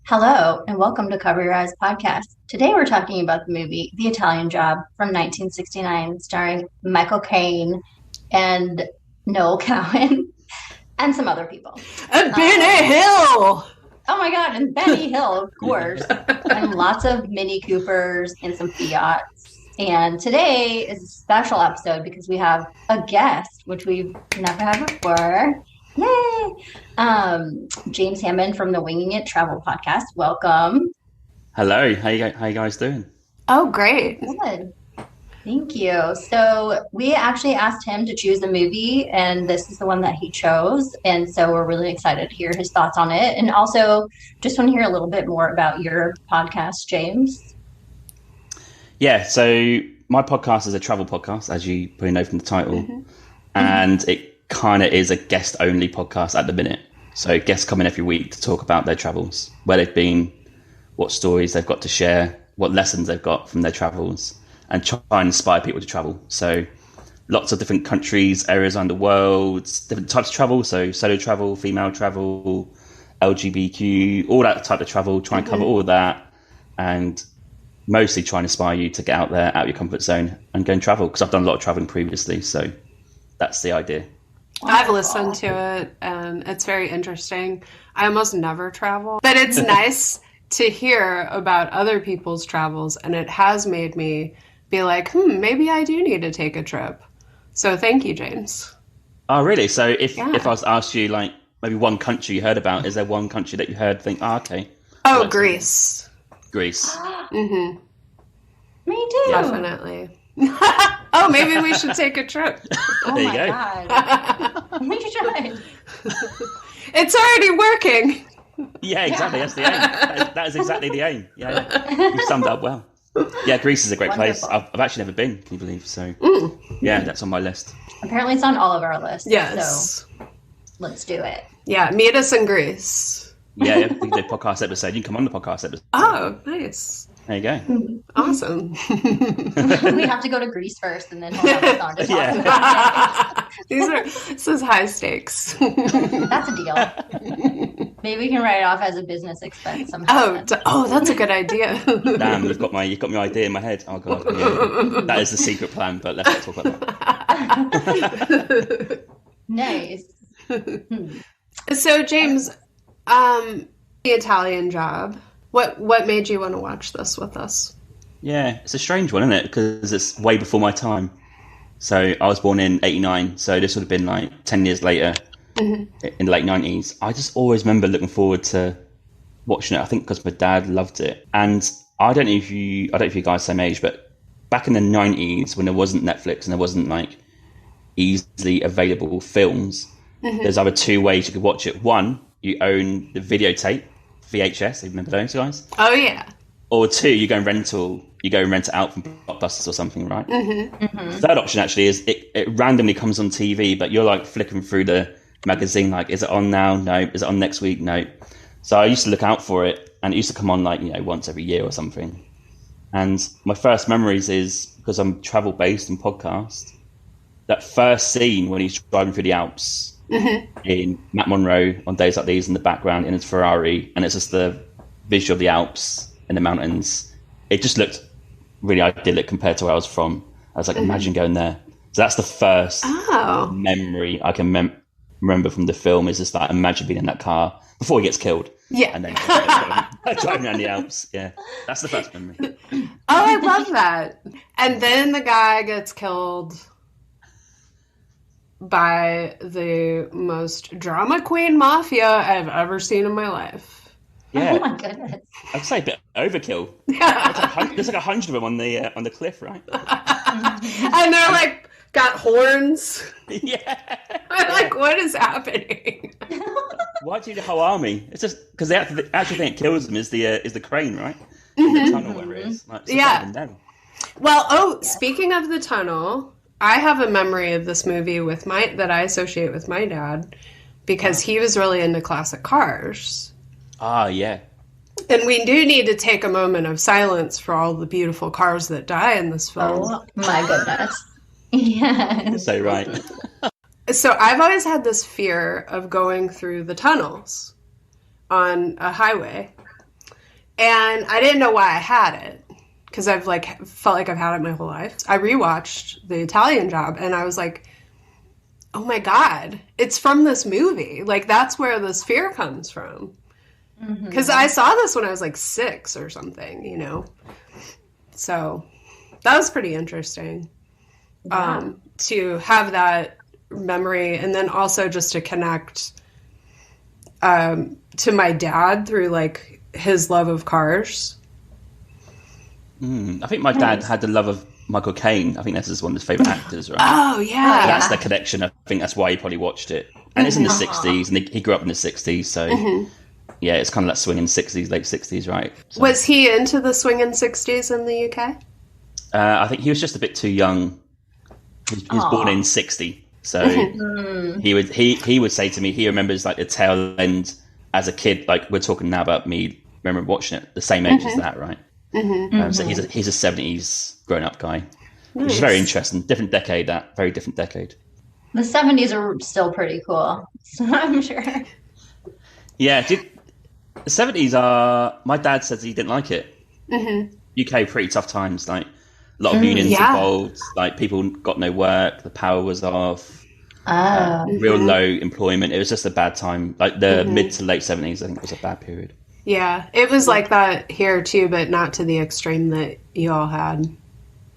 Hello, and welcome to Cover Your Eyes podcast. Today we're talking about the movie The Italian Job from 1969, starring Michael Caine and Noel Cowan and some other people. And Benny Hill! Oh my God, and Benny Hill, of course. And lots of Mini Coopers and some Fiats. And today is a special episode because we have a guest, which we've never had before. Yay! James Hammond from the Winging It Travel Podcast. Welcome. Hello. How you guys doing? Oh, great. Good. Thank you. So we actually asked him to choose a movie, and this is the one that he chose. And so we're really excited to hear his thoughts on it. And also just want to hear a little bit more about your podcast, James. Yeah, so my podcast is a travel podcast, as you probably know from the title. Mm-hmm. And it kind of is a guest-only podcast at the minute. So guests come in every week to talk about their travels, where they've been, what stories they've got to share, what lessons they've got from their travels, and try and inspire people to travel. So lots of different countries, areas around the world, different types of travel. So solo travel, female travel, LGBTQ, all that type of travel, try and cover all of that. And mostly try and inspire you to get out there, out of your comfort zone and go and travel. Because I've done a lot of traveling previously. So that's the idea. I've listened to it and it's very interesting. I almost never travel, but it's nice to hear about other people's travels, and it has made me be like, maybe I do need to take a trip. So thank you, James. Oh, really? So if I was to ask you, like, maybe one country you heard about, is there one country that you heard, think, okay. Oh, Greece. Greece. Mm-hmm. Me too. Definitely. Oh, maybe we should take a trip. Oh there you my go. God. We should. It's already working. Yeah, exactly. That's the aim. That is exactly the aim. Yeah. You've summed it up well. Yeah, Greece is a great place. I've actually never been, can you believe? So, yeah, that's on my list. Apparently it's on all of our lists. Yes. So let's do it. Yeah, meet us in Greece. Yeah, we can do a podcast episode. You can come on the podcast episode. Oh, nice. There you go. Awesome. We have to go to Greece first, and then we'll have us on to talk about This is high stakes. That's a deal. Maybe we can write it off as a businest expense somehow. That's a good idea. Damn, you've got my idea in my head. Oh god, yeah. That is the secret plan. But let's not talk about that. Nice. So, James, the Italian Job. What made you want to watch this with us? Yeah, it's a strange one, isn't it? Because it's way before my time. So I was born in '89, so this would have been like 10 years later, in the late '90s. I just always remember looking forward to watching it. I think because my dad loved it, and I don't know if you guys are the same age, but back in the '90s when there wasn't Netflix and there wasn't like easily available films, there's either two ways you could watch it. One, you own the videotape. VHS, you remember those guys? Oh yeah. Or two, you go and rent it out from Blockbusters or something, right? Third option actually is it randomly comes on TV, but you're like flicking through the magazine, like, is it on now? No. Is it on next week? No. So I used to look out for it, and it used to come on like, once every year or something. And my first memories is, because I'm travel based and podcast, that first scene when he's driving through the Alps. In Matt Monroe on Days Like These in the background in his Ferrari, and it's just the visual of the Alps and the mountains. It just looked really idyllic compared to where I was from. I was like, imagine going there. So that's the first memory I can remember from the film, is just like, imagine being in that car before he gets killed. Yeah. And then driving around the Alps. Yeah, that's the first memory. Oh, I love that. And then the guy gets killed by the most drama queen mafia I've ever seen in my life. Yeah. Oh my goodness. I'd say a bit overkill. There's like 100 of them on the cliff, right? And they're like got horns. Yeah. I'm like, what is happening? Why do you need a whole army? It's just because the actual thing that kills them is the crane, right? In the tunnel, where it is. Like, yeah. Well, speaking of the tunnel, I have a memory of this movie that I associate with my dad, because he was really into classic cars. Ah, yeah. And we do need to take a moment of silence for all the beautiful cars that die in this film. Oh my goodness. Yes. So right. So I've always had this fear of going through the tunnels on a highway. And I didn't know why I had it, because I've like felt like I've had it my whole life. I rewatched The Italian Job, and I was like, oh my God, it's from this movie. Like, that's where this fear comes from. Because I saw this when I was like 6 or something, you know? So that was pretty interesting. To have that memory, and then also just to connect to my dad through like his love of cars. I think my dad had the love of Michael Caine. I think that's one of his favourite actors, right? Oh, yeah. That's the connection. I think that's why he probably watched it. And it's in the 60s, and he grew up in the 60s, so yeah, it's kind of like swinging 60s, late 60s, right? So, was he into the swinging 60s in the UK? I think he was just a bit too young. He was born in 60, so he would say to me, he remembers like the tail end as a kid. Like, we're talking now about me, remember watching it the same age as that, right? So he's a 70s grown up guy, which is very interesting. Different decade, that very different decade. The 70s are still pretty cool, so I'm sure. Yeah, the 70s are. My dad says he didn't like it. UK pretty tough times, like a lot of unions involved. Like, people got no work, the power was off, real low employment. It was just a bad time. Like the mid to late 70s, I think, was a bad period. Yeah, it was like that here too, but not to the extreme that you all had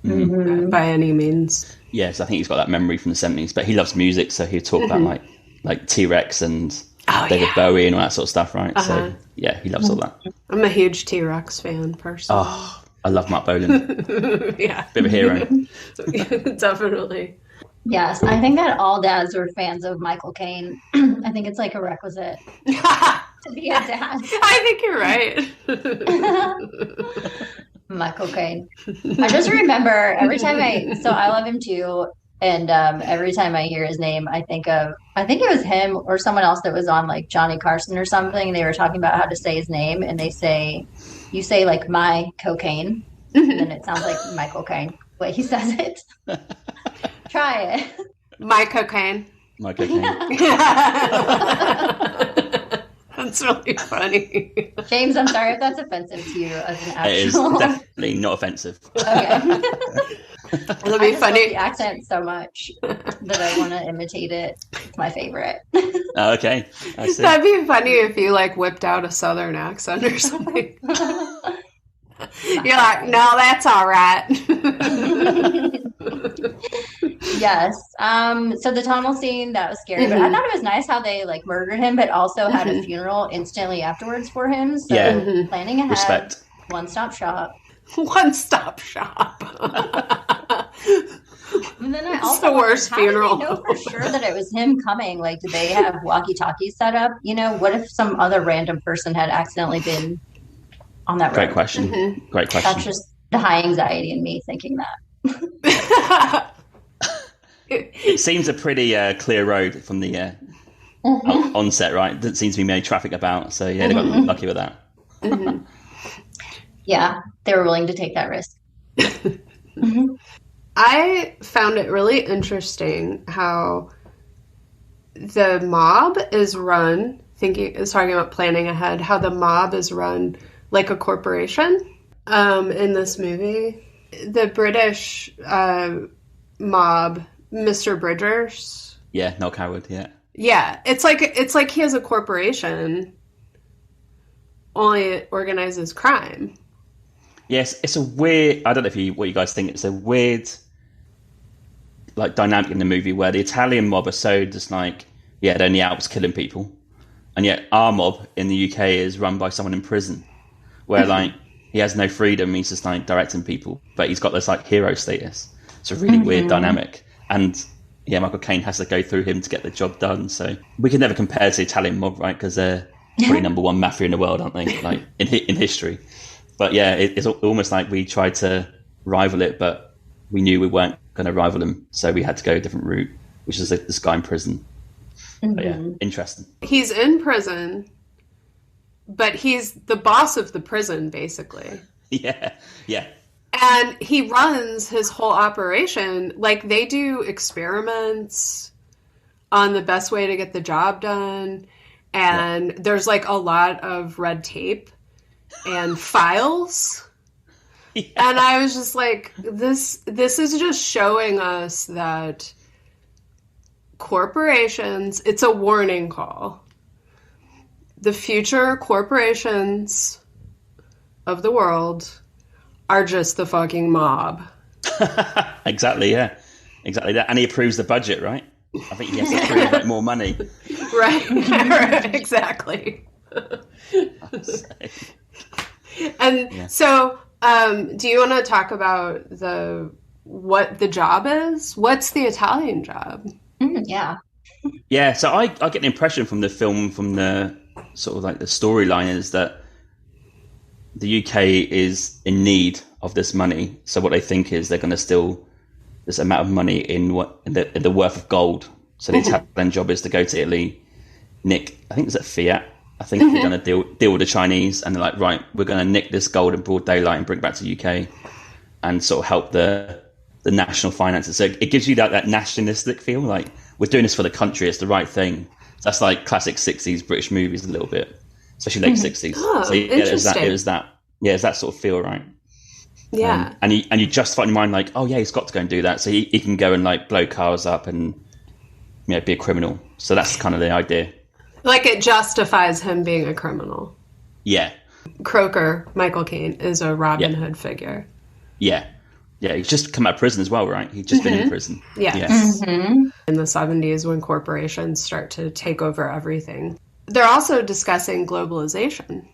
by any means. Yes, I think he's got that memory from the 70s, but he loves music, so he'd talk about like T-Rex and David Bowie and all that sort of stuff, right? So yeah, he loves all that. I'm a huge T-Rex fan, personally. Oh, I love Mark Bolan. Yeah. Bit of a hero. Definitely. Yes, I think that all dads are fans of Michael Caine. I think it's like a requisite to be a dad. I think you're right. Michael Caine. I just remember every time I love him too, and every time I hear his name, I think it was him or someone else that was on like Johnny Carson or something, and they were talking about how to say his name, and you say like my cocaine, and it sounds like Michael Caine. Way he says it. Try it. My cocaine. My cocaine. That's really funny. James, I'm sorry if that's offensive to you as an actual. It is definitely not offensive. Okay. It'll be funny. Love the accent so much that I want to imitate it. It's my favorite. Okay, I see. That'd be funny if you like whipped out a southern accent or something. You're like, no, that's all right. Yes. So the tunnel scene, that was scary, but I thought it was nice how they like murdered him, but also had a funeral instantly afterwards for him. So planning ahead, Respect. One-stop shop. One-stop shop. And then I It's also the worst wondered, funeral. how did they know for sure that it was him coming? Like, did they have walkie-talkies set up? You know, what if some other random person had accidentally been on that road? Great question. Great question. That's just the high anxiety in me thinking that. It seems a pretty clear road from the onset, right? Doesn't seem to be many traffic about, so yeah, they got lucky with that. Yeah, they were willing to take that risk. I found it really interesting how the mob is run, talking about planning ahead, how the mob is run like a corporation in this movie. The British mob, Mr. Bridgers. Yeah, Noel Coward, yeah. Yeah, it's like he has a corporation, only it organizes crime. Yes, it's a weird. I don't know what you guys think. It's a weird, like, dynamic in the movie where the Italian mob are so just like, yeah, they're in the Alps killing people, and yet our mob in the UK is run by someone in prison, where like he has no freedom. He's just like directing people, but he's got this like hero status. It's a really weird dynamic, and yeah, Michael Caine has to go through him to get the job done. So we can never compare to the Italian mob, right? Because they're probably number one mafia in the world, aren't they? Like in history. But yeah, it's almost like we tried to rival it, but we knew we weren't going to rival them, so we had to go a different route, which is this guy in prison. But yeah, interesting. He's in prison, but he's the boss of the prison, basically. Yeah. And he runs his whole operation. Like, they do experiments on the best way to get the job done, and there's like a lot of red tape. and files. Yeah. And I was just like, this is just showing us that corporations, it's a warning call. The future corporations of the world are just the fucking mob. Exactly, yeah. Exactly that. And he approves the budget, right? I think he has to approve like more money. Right. Exactly. And so, do you want to talk about what the job is? What's the Italian job? Yeah. Yeah, so I get the impression from the film, from the sort of like the storyline, is that the UK is in need of this money. So what they think is they're going to steal this amount of money in the worth of gold. So the Italian job is to go to Italy, nick, I think it's at Fiat. I think they're going to deal with the Chinese, and they're like, right, we're going to nick this gold in broad daylight and bring it back to the UK and sort of help the national finances. So it gives you that nationalistic feel, like we're doing this for the country, it's the right thing. So that's like classic 60s British movies a little bit, especially late 60s. Oh, so yeah, it was that sort of feel, right? Yeah. And you justify in your mind, like, oh yeah, he's got to go and do that. So he can go and like blow cars up and be a criminal. So that's kind of the idea. Like it justifies him being a criminal. Yeah. Croker, Michael Caine, is a Robin Hood figure. Yeah. Yeah, he's just come out of prison as well, right? He's just been in prison. Yeah. Yes. In the 70s, when corporations start to take over everything. They're also discussing globalization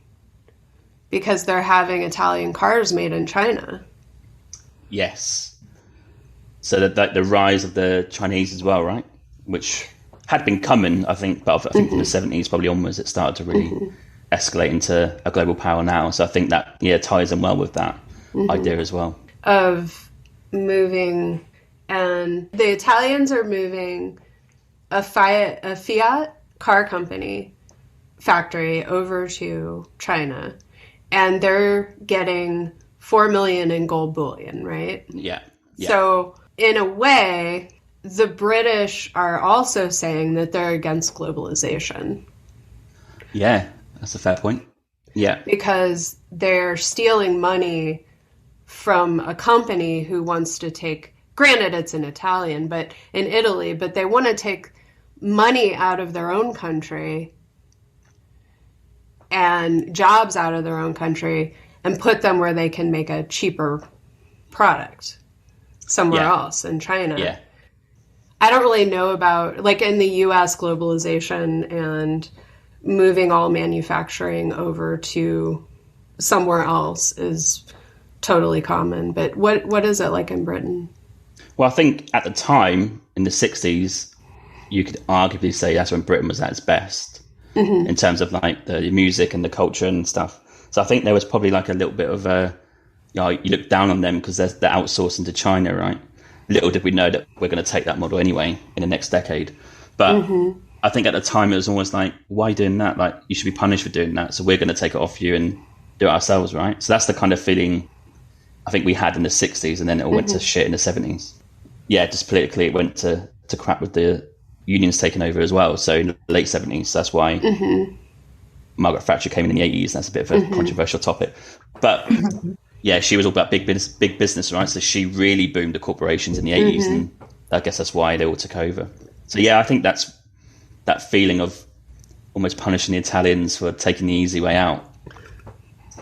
because they're having Italian cars made in China. Yes. So that the rise of the Chinese as well, right? Which had been coming, I think, but I think from the 70s probably onwards, it started to really escalate into a global power now. So I think that, ties in well with that idea as well. Of moving, and the Italians are moving a Fiat car company factory over to China, and they're getting $4 million in gold bullion, right? Yeah. So in a way, the British are also saying that they're against globalization. Yeah, that's a fair point. Yeah. Because they're stealing money from a company who wants to take, granted it's in Italian, but in Italy, but they want to take money out of their own country and jobs out of their own country and put them where they can make a cheaper product somewhere else in China. Yeah. I don't really know about, like in the US, globalization and moving all manufacturing over to somewhere else is totally common. But what is it like in Britain? Well, I think at the time, in the 60s, you could arguably say that's when Britain was at its best in terms of like the music and the culture and stuff. So I think there was probably like a little bit of you look down on them because they're outsourcing to China, right? Little did we know that we're going to take that model anyway in the next decade. But I think at the time it was almost like, why are you doing that? Like, you should be punished for doing that. So we're going to take it off you and do it ourselves, right? So that's the kind of feeling I think we had in the 60s, and then it all went to shit in the 70s. Yeah, just politically it went to crap with the unions taking over as well. So in the late 70s, that's why Margaret Thatcher came in the 80s. That's a bit of a controversial topic. But yeah, she was all about big business, right? So she really boomed the corporations in the 80s, and I guess that's why they all took over. So yeah, I think that's that feeling of almost punishing the Italians for taking the easy way out.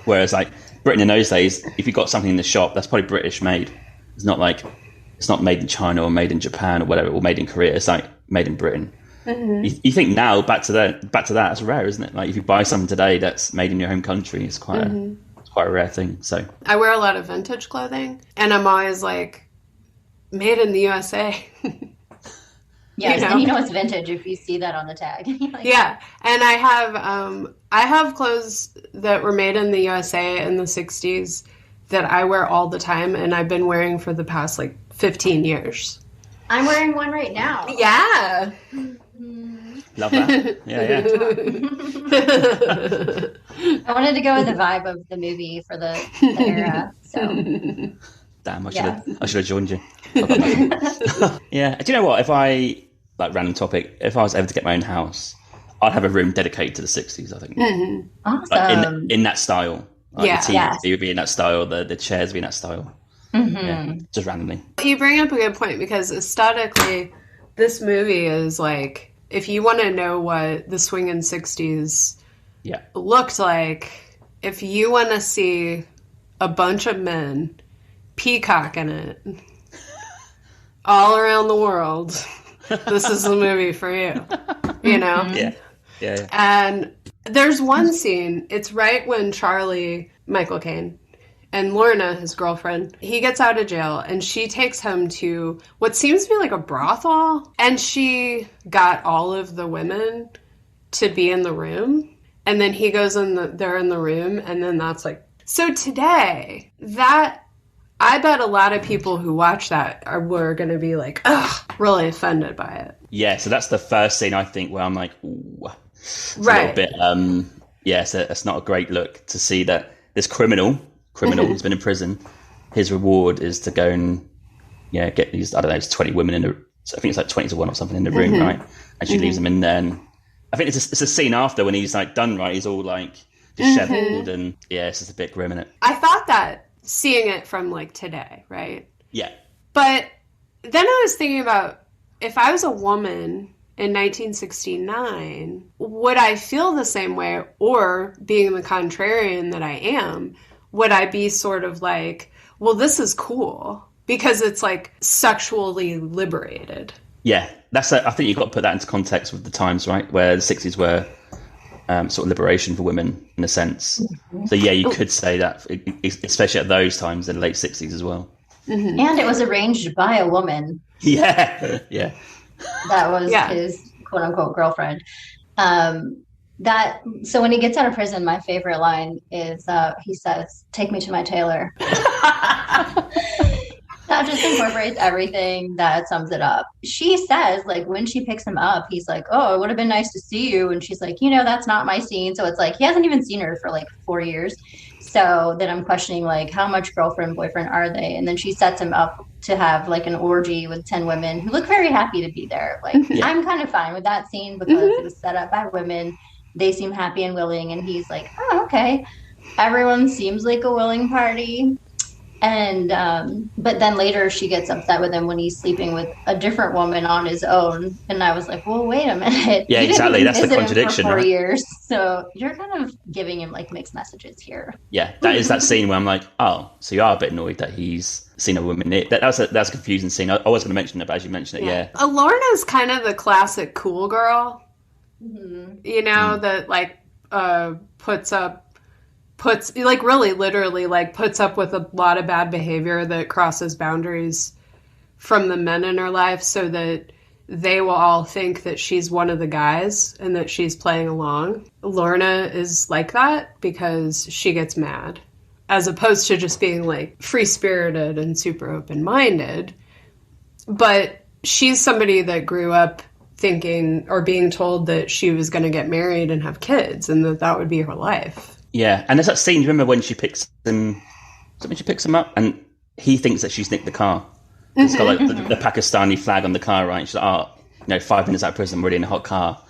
Whereas like Britain in those days, if you got something in the shop, that's probably British made. It's not made in China or made in Japan or whatever, or made in Korea. It's like made in Britain. You think now back to that, it's rare, isn't it? Like if you buy something today that's made in your home country, it's quite a rare thing. So I wear a lot of vintage clothing, and I'm always like, made in the USA. Yes, and you know it's vintage if you see that on the tag. Like, yeah, and I have clothes that were made in the USA in the 60s that I wear all the time, and I've been wearing for the past like 15 years. I'm wearing one right now. Yeah. Love that. Yeah. I wanted to go with the vibe of the movie for the era. So damn, I should have joined you. Yeah. Do you know what? If I, like, random topic, if I was ever to get my own house, I'd have a room dedicated to the 60s, I think. Awesome. Like in that style. Like Yeah. the TV would be in that style, the chairs would be in that style. Yeah, just randomly. You bring up a good point because aesthetically, this movie is like, if you want to know what the swingin' 60s looked like, if you want to see a bunch of men peacocking it all around the world, this is the movie for you, you know? Yeah. And there's one scene, it's right when Michael Caine, and Lorna, his girlfriend, he gets out of jail and she takes him to what seems to be like a brothel. And she got all of the women to be in the room. And then he goes they're in the room. And then that's like, so today, I bet a lot of people who watch that were going to be like, ugh, really offended by it. Yeah, so that's the first scene I think where I'm like, ooh, it's right. a little bit, so it's not a great look to see that this criminal who's been in prison, his reward is to go and get these, I don't know, it's 20 women I think it's like 20 to 1 or something in the room, right? And she leaves them in there. And I think it's a scene after when he's like done, right? He's all like disheveled and it's just a bit grim, isn't it? I thought that seeing it from like today, right? Yeah. But then I was thinking about if I was a woman in 1969, would I feel the same way? Or being the contrarian that I am, would I be sort of like, well, this is cool because it's like sexually liberated? Yeah, I think you've got to put that into context with the times, right? Where the 60s were sort of liberation for women in a sense. So yeah, you could say that, especially at those times in the late 60s as well. And it was arranged by a woman. Yeah. That was his quote unquote girlfriend. So when he gets out of prison, my favorite line is he says, "Take me to my tailor." That just incorporates everything. That sums it up. She says, like, when she picks him up, he's like, "Oh, it would have been nice to see you." And she's like, "That's not my scene." So it's like, he hasn't even seen her for like 4 years. So then I'm questioning, like, how much girlfriend, boyfriend are they? And then she sets him up to have like an orgy with 10 women who look very happy to be there. Like, I'm kind of fine with that scene because it was set up by women. They seem happy and willing. And he's like, "Oh, okay." Everyone seems like a willing party. And but then later she gets upset with him when he's sleeping with a different woman on his own. And I was like, well, wait a minute. Yeah, exactly. That's the contradiction. For 4 years. So you're kind of giving him like mixed messages here. Yeah, that is that scene where I'm like, oh, so you are a bit annoyed that he's seen a woman. That's a confusing scene. I was going to mention it, but as you mentioned it, yeah. Lorna's kind of the classic cool girl. That like puts like really literally like puts up with a lot of bad behavior that crosses boundaries from the men in her life so that they will all think that she's one of the guys and that she's playing along. Lorna is like that because she gets mad as opposed to just being like free-spirited and super open-minded. But she's somebody that grew up thinking or being told that she was going to get married and have kids and that would be her life. Yeah, and there's that scene, remember when she picks him up and he thinks that she's nicked the car. It's got like the Pakistani flag on the car, right? She's like, 5 minutes out of prison, we're already in a hot car.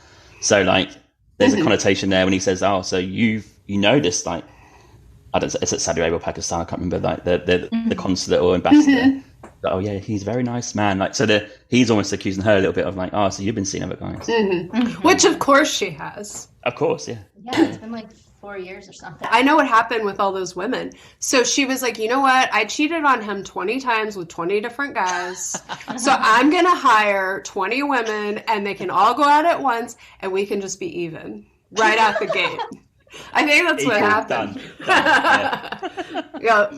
So like, there's a connotation there when he says, oh, so you know this, like, I don't know, it's at Saudi Arabia or Pakistan, I can't remember, like the consulate or ambassador. Like, oh yeah, he's a very nice man. Like, so he's almost accusing her a little bit of like, oh, so you've been seeing other guys. Which of course she has. Of course, yeah. Yeah, it's been like 4 years or something. I know what happened with all those women. So she was like, you know what? I cheated on him 20 times with 20 different guys. So I'm going to hire 20 women and they can all go out at once and we can just be even right out the gate. I think that's what happened. Done. Yeah.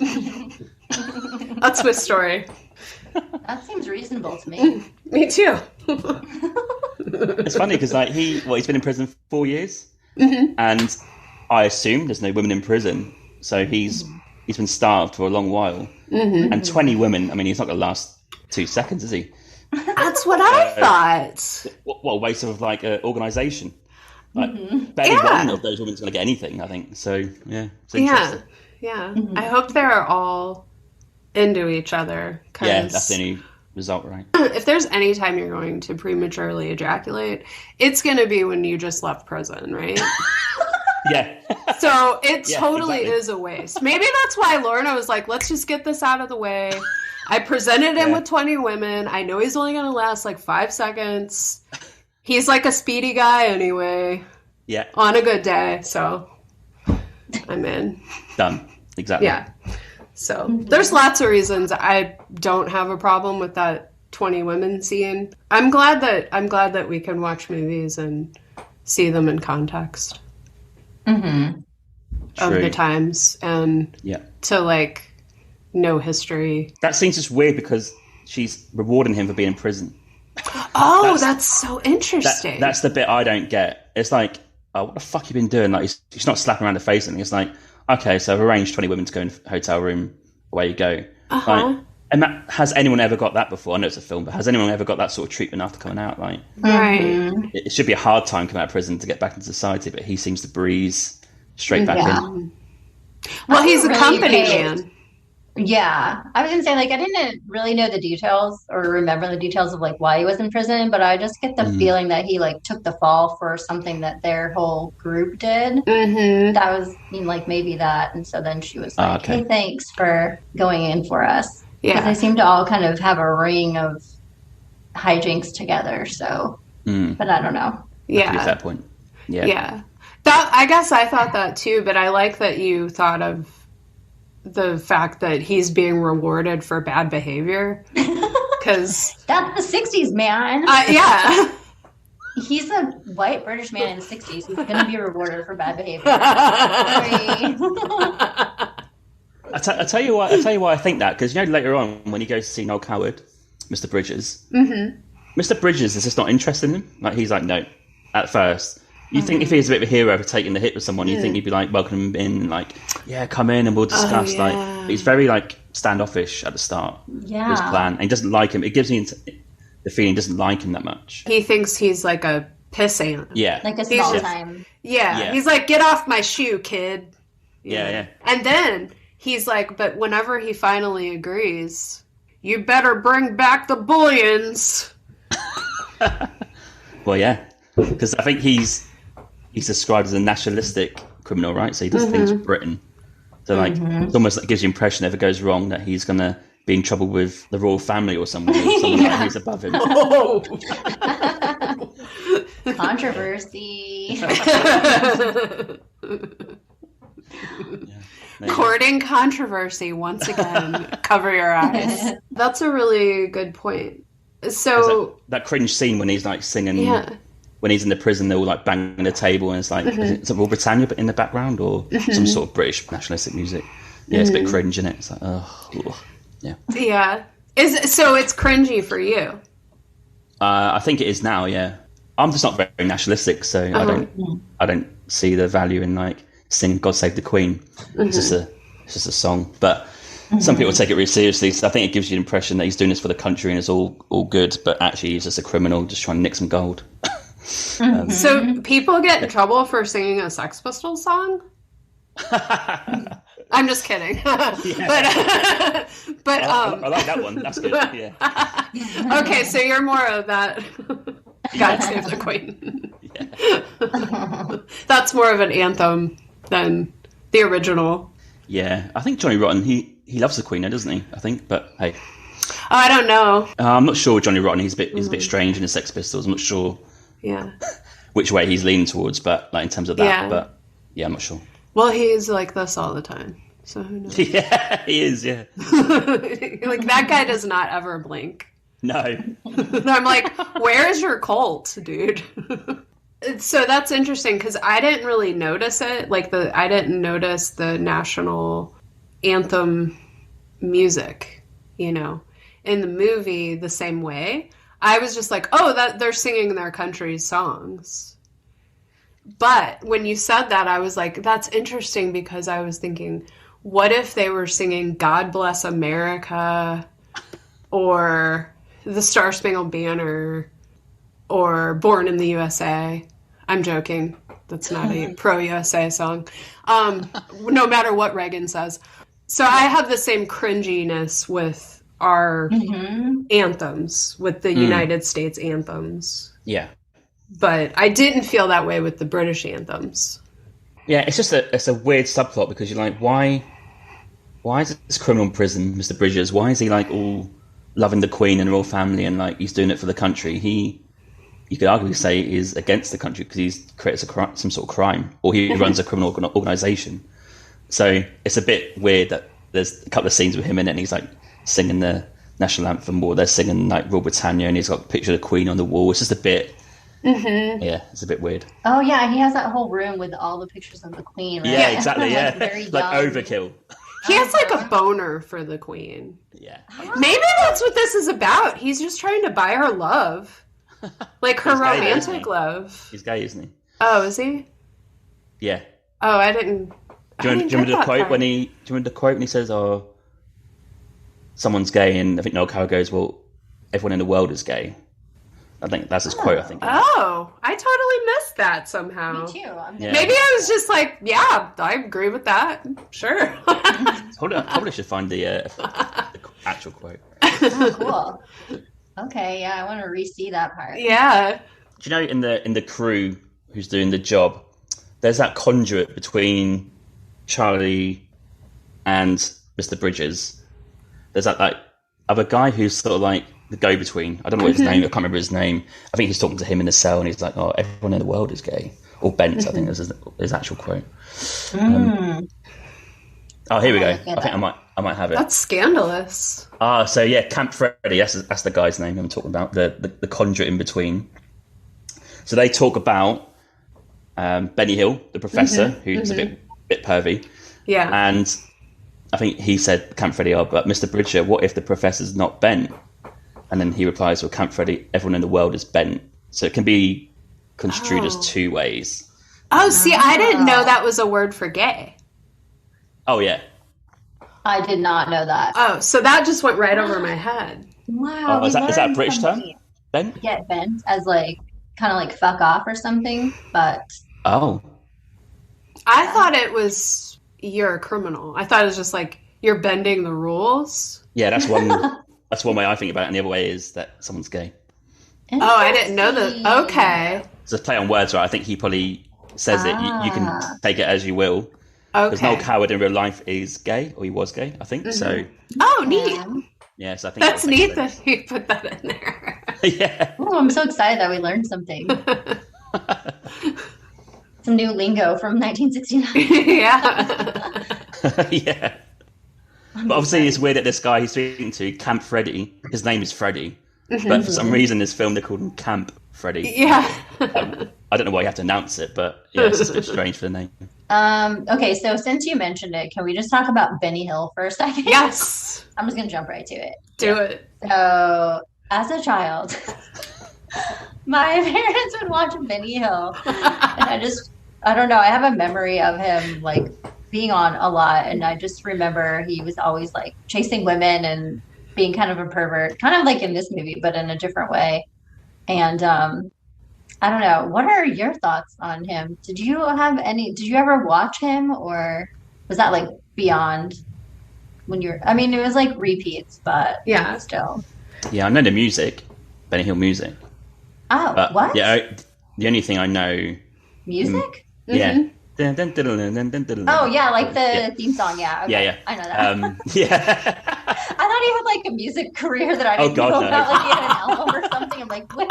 That's my story. That seems reasonable to me. Me too. It's funny because like he's been in prison for 4 years, and I assume there's no women in prison, so he's been starved for a long while. And 20 women, I mean, he's not going to last 2 seconds, is he? That's what I thought. What a waste of like an organisation. Like barely one of those women's going to get anything, I think. So yeah, it's interesting. Yeah. I hope they're all into each other. Yeah, that's the only result, right? If there's any time you're going to prematurely ejaculate, it's going to be when you just left prison, right? Yeah. So it Yeah, totally exactly. is a waste. Maybe that's why Lorna was like, let's just get this out of the way. I presented him with 20 women. I know he's only going to last like 5 seconds. He's like a speedy guy anyway. Yeah. On a good day. So I'm in. Done. Exactly. Yeah. So there's lots of reasons I don't have a problem with that 20 women scene. I'm glad that we can watch movies and see them in context of the times and to like know history. That scene's just weird because she's rewarding him for being in prison. Oh, that's so interesting. That's the bit I don't get. It's like, oh, what the fuck you been doing? Like, he's not slapping around the face, and it's like, okay, so I've arranged 20 women to go in a hotel room. Away you go. Like, and has anyone ever got that before? I know it's a film, but has anyone ever got that sort of treatment after coming out? Like, right. It should be a hard time coming out of prison to get back into society, but he seems to breeze straight back in. Well, he's a company man. Yeah. I was going to say, like, I didn't really know the details or remember the details of, like, why he was in prison, but I just get the feeling that he, like, took the fall for something that their whole group did. That was, like, maybe that. And so then she was like, hey, thanks for going in for us. Yeah. Because they seem to all kind of have a ring of hijinks together, so. But I don't know. Yeah. At that point. Yeah. Yeah. That, I guess I thought that, too, but I like that you thought of the fact that he's being rewarded for bad behavior, because that's the 60s, man. Yeah. He's a white British man in the 60s who's going to be rewarded for bad behavior. I tell you why I think that, because later on when he goes to see Noel Coward, Mr. Bridges, Mr. Bridges is just not interested in him. Like, he's like, no, at first. You think if he's a bit of a hero for taking the hit with someone, you think he'd be like, welcome him in, like, yeah, come in and we'll discuss. Like, he's very like standoffish at the start. Yeah. His plan, and he doesn't like him. It gives me the feeling he doesn't like him that much. He thinks he's like a pissant. Yeah, like a small time. Yeah, he's like, get off my shoe, kid. Yeah. And then he's like, but whenever he finally agrees, you better bring back the bullions. Well, yeah, because I think he's described as a nationalistic criminal, right? So he does things for Britain. So like, it's almost like gives you the impression if it goes wrong that he's going to be in trouble with the royal family or someone like who's above him. Controversy. Courting controversy once again. Cover your eyes. That's a really good point. So that cringe scene when he's like singing, when he's in the prison, they're all like banging the table, and it's like, is it Royal Britannia but in the background, or some sort of British nationalistic music? Yeah, it's a bit cringe, isn't it? It's like, yeah. Yeah. So it's cringy for you? I think it is now. Yeah, I'm just not very nationalistic, so I don't see the value in like singing "God Save the Queen." It's just a song, but some people take it really seriously. So I think it gives you the impression that he's doing this for the country and it's all good, but actually he's just a criminal just trying to nick some gold. So people get in trouble for singing a Sex Pistols song? I'm just kidding. But I like that one. That's good. Yeah. Okay, so you're more of that. God Save the Queen. That's more of an anthem than the original. Yeah, I think Johnny Rotten, he loves the Queen, doesn't he? I think, but hey. I don't know. I'm not sure Johnny Rotten. He's a bit strange in the Sex Pistols. I'm not sure. Yeah. Which way he's leaning towards, but like in terms of that. Yeah. But yeah, I'm not sure. Well, he's like this all the time, so who knows? Yeah, he is. Yeah. Like that guy does not ever blink. No. I'm like, where's your cult, dude? So that's interesting because I didn't really notice it. Like I didn't notice the national anthem music, in the movie the same way. I was just like, oh, that they're singing their country's songs. But when you said that, I was like, that's interesting because I was thinking, what if they were singing God Bless America or The Star Spangled Banner or Born in the USA? I'm joking. That's not a pro-USA song. No matter what Reagan says. So I have the same cringiness with our anthems, with the United States anthems. Yeah. But I didn't feel that way with the British anthems. Yeah, it's a weird subplot because you're like, why is this criminal in prison, Mr. Bridges? Why is he like all loving the Queen and the royal family and like he's doing it for the country? You could arguably say is against the country because he's created some sort of crime, or he runs a criminal organisation. So it's a bit weird that there's a couple of scenes with him in it, and he's like singing the national anthem, or they're singing like Rule Britannia, and he's got a picture of the Queen on the wall. It's just a bit, yeah, it's a bit weird. Oh yeah, he has that whole room with all the pictures of the Queen. Right? Yeah, exactly. Yeah, very like young. overkill. He has like a boner for the Queen. Yeah, Maybe that's what this is about. He's just trying to buy her love. Like her romantic love. He's gay, isn't he? Oh, is he? Yeah. Oh, I didn't. Do you remember the quote when he says, "Oh, someone's gay," and I think Noel Coward goes, "Well, everyone in the world is gay." I think that's his quote. I think. Oh, I totally missed that somehow. Me too. Yeah. Maybe I was just like, yeah, I agree with that. Sure. Probably should find the actual quote. Oh, cool. Okay, yeah, I want to re-see that part. Yeah. Do you know in the crew who's doing the job, there's that conduit between Charlie and Mr. Bridges. There's that like other guy who's sort of like the go-between. I don't know what his name. I can't remember his name. I think he's talking to him in the cell, and he's like, "Oh, everyone in the world is gay." Or bent. I think is his actual quote. Oh, here we go. I think I might have it. That's scandalous. So yeah, Camp Freddy. That's the guy's name I'm talking about. The conduit in between. So they talk about Benny Hill, the professor, who's a bit pervy. Yeah. And I think he said Camp Freddy, but Mr. Bridger, what if the professor's not bent? And then he replies, well, Camp Freddy, everyone in the world is bent. So it can be construed as two ways. Oh, see, I didn't know that was a word for gay. Oh, yeah. I did not know that. Oh, so that just went right over my head. Wow. Is that a British term? Bent? Get bent as like kind of like fuck off or something, but Oh. I thought it was you're a criminal. I thought it was just like you're bending the rules. Yeah, that's one way I think about it, and the other way is that someone's gay. Oh, I didn't know that. Okay. It's a play on words, right? I think he probably says it. You can take it as you will. Because Okay. Noel Coward in real life is gay, or he was gay, I think. So, Oh, neat. yeah, so I think That's neat that you put that in there. Yeah. Oh, I'm so excited that we learned something. Some new lingo from 1969. Yeah. Yeah. But obviously, it's weird that this guy he's speaking to, Camp Freddy, his name is Freddy. But for some reason, in this film, they called him Camp Freddy. Yeah. I don't know why you have to announce it, but yeah, it's just a bit strange for the name. Okay, so since you mentioned it, can we just talk about Benny Hill for a second? Yes. I'm just gonna jump right to it. Do it. So, as a child, my parents would watch Benny Hill, and I don't know, I have a memory of him like being on a lot, and I just remember he was always like chasing women and being kind of a pervert, kind of like in this movie, but in a different way. And I don't know. What are your thoughts on him? Did you ever watch him, or was that like beyond when I mean, it was like repeats, but Yeah. still. Yeah, I know the music, Benny Hill music. Oh, But what? yeah, the only thing I know, Music? yeah. Oh, yeah, like the theme song. Yeah. Okay. Yeah. I know that. Yeah. I thought he had like a music career that I didn't God, know no. about. Like he had an album or something. I'm like, wait.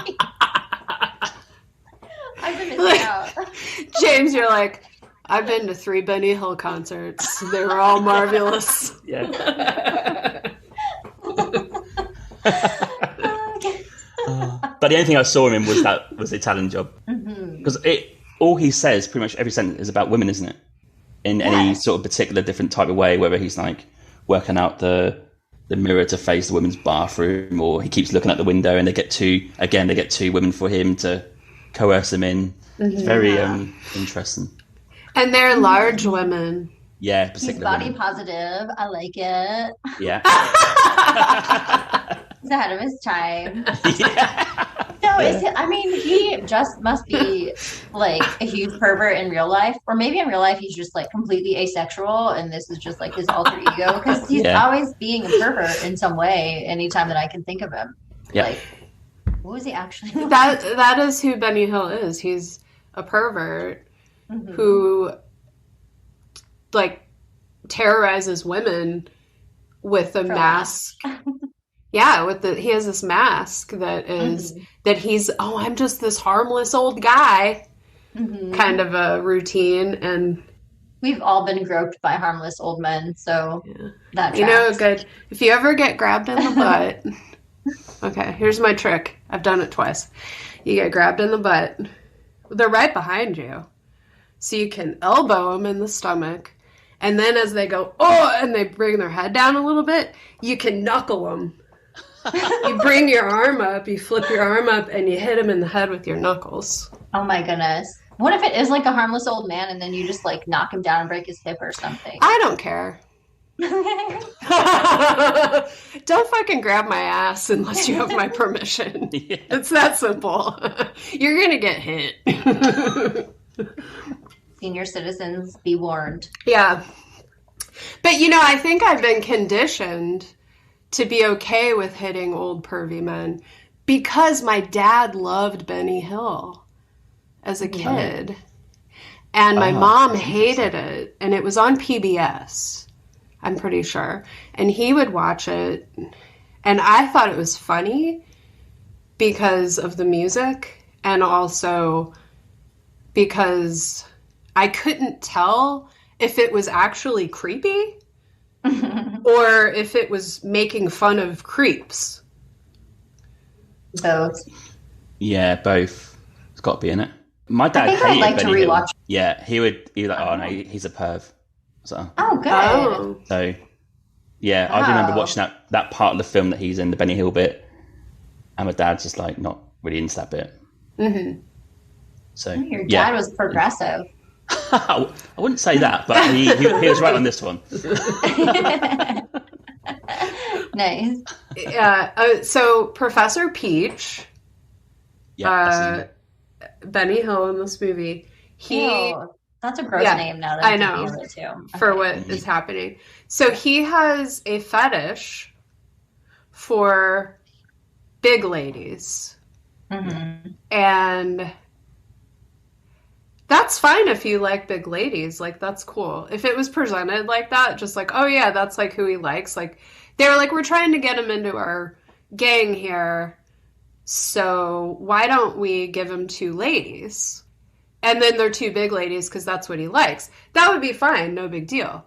I've been missing out. James, you're like, I've been to 3 Benny Hill concerts. They were all marvelous. Yeah. Okay. But the only thing I saw him in was the Italian Job. Because all he says, pretty much every sentence, is about women, isn't it? In any sort of particular different type of way, whether he's like working out the mirror to face the women's bathroom, or he keeps looking out the window and they get two women for him to coerce him in. It's very interesting. And they're large women. Yeah, He's particularly. body positive. I like it. Yeah. He's ahead of his time. Yeah. No, I mean, he just must be like a huge pervert in real life, or maybe in real life he's just like completely asexual, and this is just like his alter ego, because he's always being a pervert in some way. Anytime that I can think of him, like, what was he actually? That is who Benny Hill is. He's a pervert who like terrorizes women with a mask. Yeah, he has this mask that is that he's, oh, I'm just this harmless old guy kind of a routine. And we've all been groped by harmless old men, so that tracks. You know, good. If you ever get grabbed in the butt, okay, here's my trick. I've done it twice. You get grabbed in the butt. They're right behind you. So you can elbow them in the stomach. And then as they go, oh, and they bring their head down a little bit, you can knuckle them. You bring your arm up, you flip your arm up, and you hit him in the head with your knuckles. Oh my goodness. What if it is like a harmless old man and then you just like knock him down and break his hip or something? I don't care. Don't fucking grab my ass unless you have my permission. Yeah. It's that simple. You're gonna get hit. Senior citizens, be warned. Yeah. But you know, I think I've been conditioned to be okay with hitting old pervy men because my dad loved Benny Hill as a kid. And my mom hated it. And it was on PBS, I'm pretty sure. And he would watch it. And I thought it was funny because of the music and also because I couldn't tell if it was actually creepy or if it was making fun of creeps. Both. Yeah, both. It's got to be in it. My dad hated I'd like Benny to rewatch. Hill. Yeah, he would be like, oh no, he's a perv. So. Oh, good. So, yeah, I remember watching that part of the film that he's in, the Benny Hill bit, and my dad's just like not really into that bit. Mm-hmm. So your dad was progressive. I wouldn't say that, but he was right on this one. Nice. Yeah. So Professor Peach, Benny Hill in this movie, that's a gross name now that I know it too. Okay. For what is happening. So he has a fetish for big ladies, and that's fine if you like big ladies. Like, that's cool. If it was presented like that, just like, oh yeah, that's like who he likes. Like, they were like, we're trying to get him into our gang here, so why don't we give him 2 ladies? And then they're 2 big ladies because that's what he likes. That would be fine, no big deal.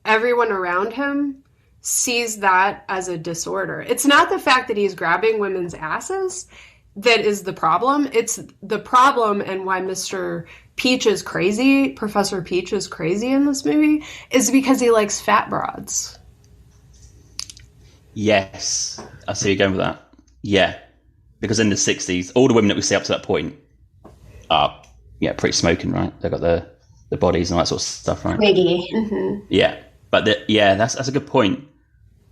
Everyone around him sees that as a disorder. It's not the fact that he's grabbing women's asses that is the problem. It's the problem, and why Mr. Peach is crazy, Professor Peach is crazy in this movie, is because he likes fat broads. Yes. I see you going with that. Yeah. Because in the 60s, all the women that we see up to that point are, pretty smoking, right? They've got the bodies and all that sort of stuff, right? Twiggy. Mm-hmm. Yeah. But that's a good point.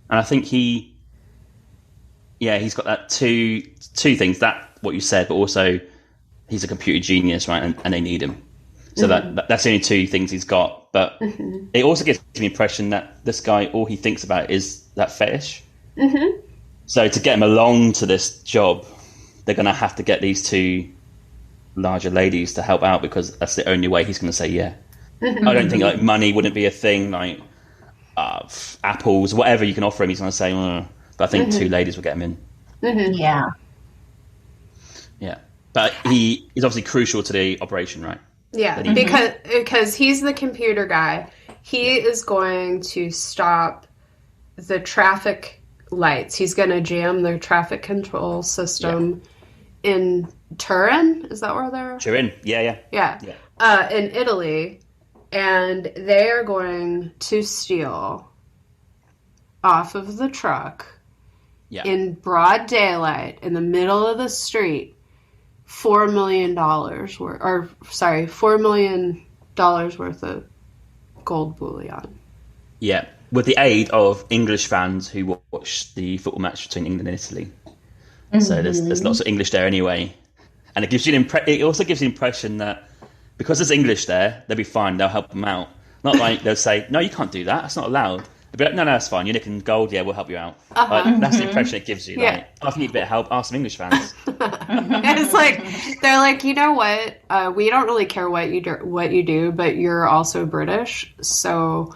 And I think he's got that two things, that what you said, but also he's a computer genius, right? And they need him. So that's the only 2 things he's got. But it also gives me the impression that this guy, all he thinks about is that fetish. Mm-hmm. So to get him along to this job, they're going to have to get these 2 larger ladies to help out, because that's the only way he's going to say yeah. Mm-hmm. I don't think like money wouldn't be a thing, like apples, whatever you can offer him, he's going to say, but I think 2 ladies will get him in. Mm-hmm. Yeah. Yeah. But he is obviously crucial to the operation, right? Yeah, because he's the computer guy. He is going to stop the traffic lights. He's going to jam their traffic control system in Turin. Is that where they're? Turin, yeah. In Italy, and they are going to steal off of the truck in broad daylight in the middle of the street $4 million worth of gold bullion. Yeah, with the aid of English fans who watch the football match between England and Italy. Mm-hmm. So there's lots of English there anyway, and it also gives you the impression that because there's English there, they'll be fine. They'll help them out. Not like they'll say, "No, you can't do that. That's not allowed." They'd be like, no, that's fine. You're nicking gold. Yeah, we'll help you out. Like, that's the impression it gives you. Like, oh, if you need a bit of help, ask some English fans. It's like they're like, you know what? We don't really care what you do, but you're also British, so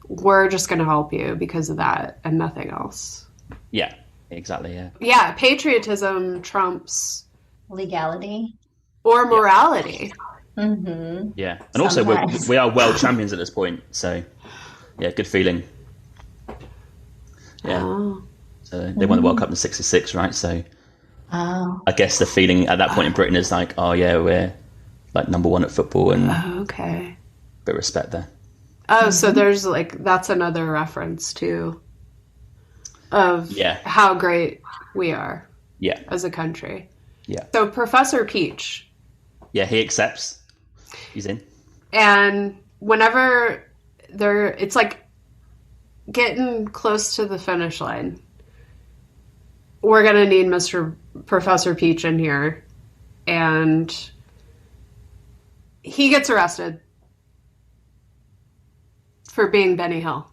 we're just going to help you because of that and nothing else. Yeah, exactly. Yeah. Yeah, patriotism trumps legality or morality. Yeah, and also we are world champions at this point, so yeah, good feeling. Yeah. Oh. So they won the World Cup in '66, right? So I guess the feeling at that point in Britain is like, oh yeah, we're like number one at football, and okay, bit of respect there. Oh, so there's like that's another reference to of how great we are, as a country. Yeah. So Professor Peach. Yeah, he accepts. He's in. And whenever it's like getting close to the finish line. We're going to need Mr. Professor Peach in here. And he gets arrested for being Benny Hill,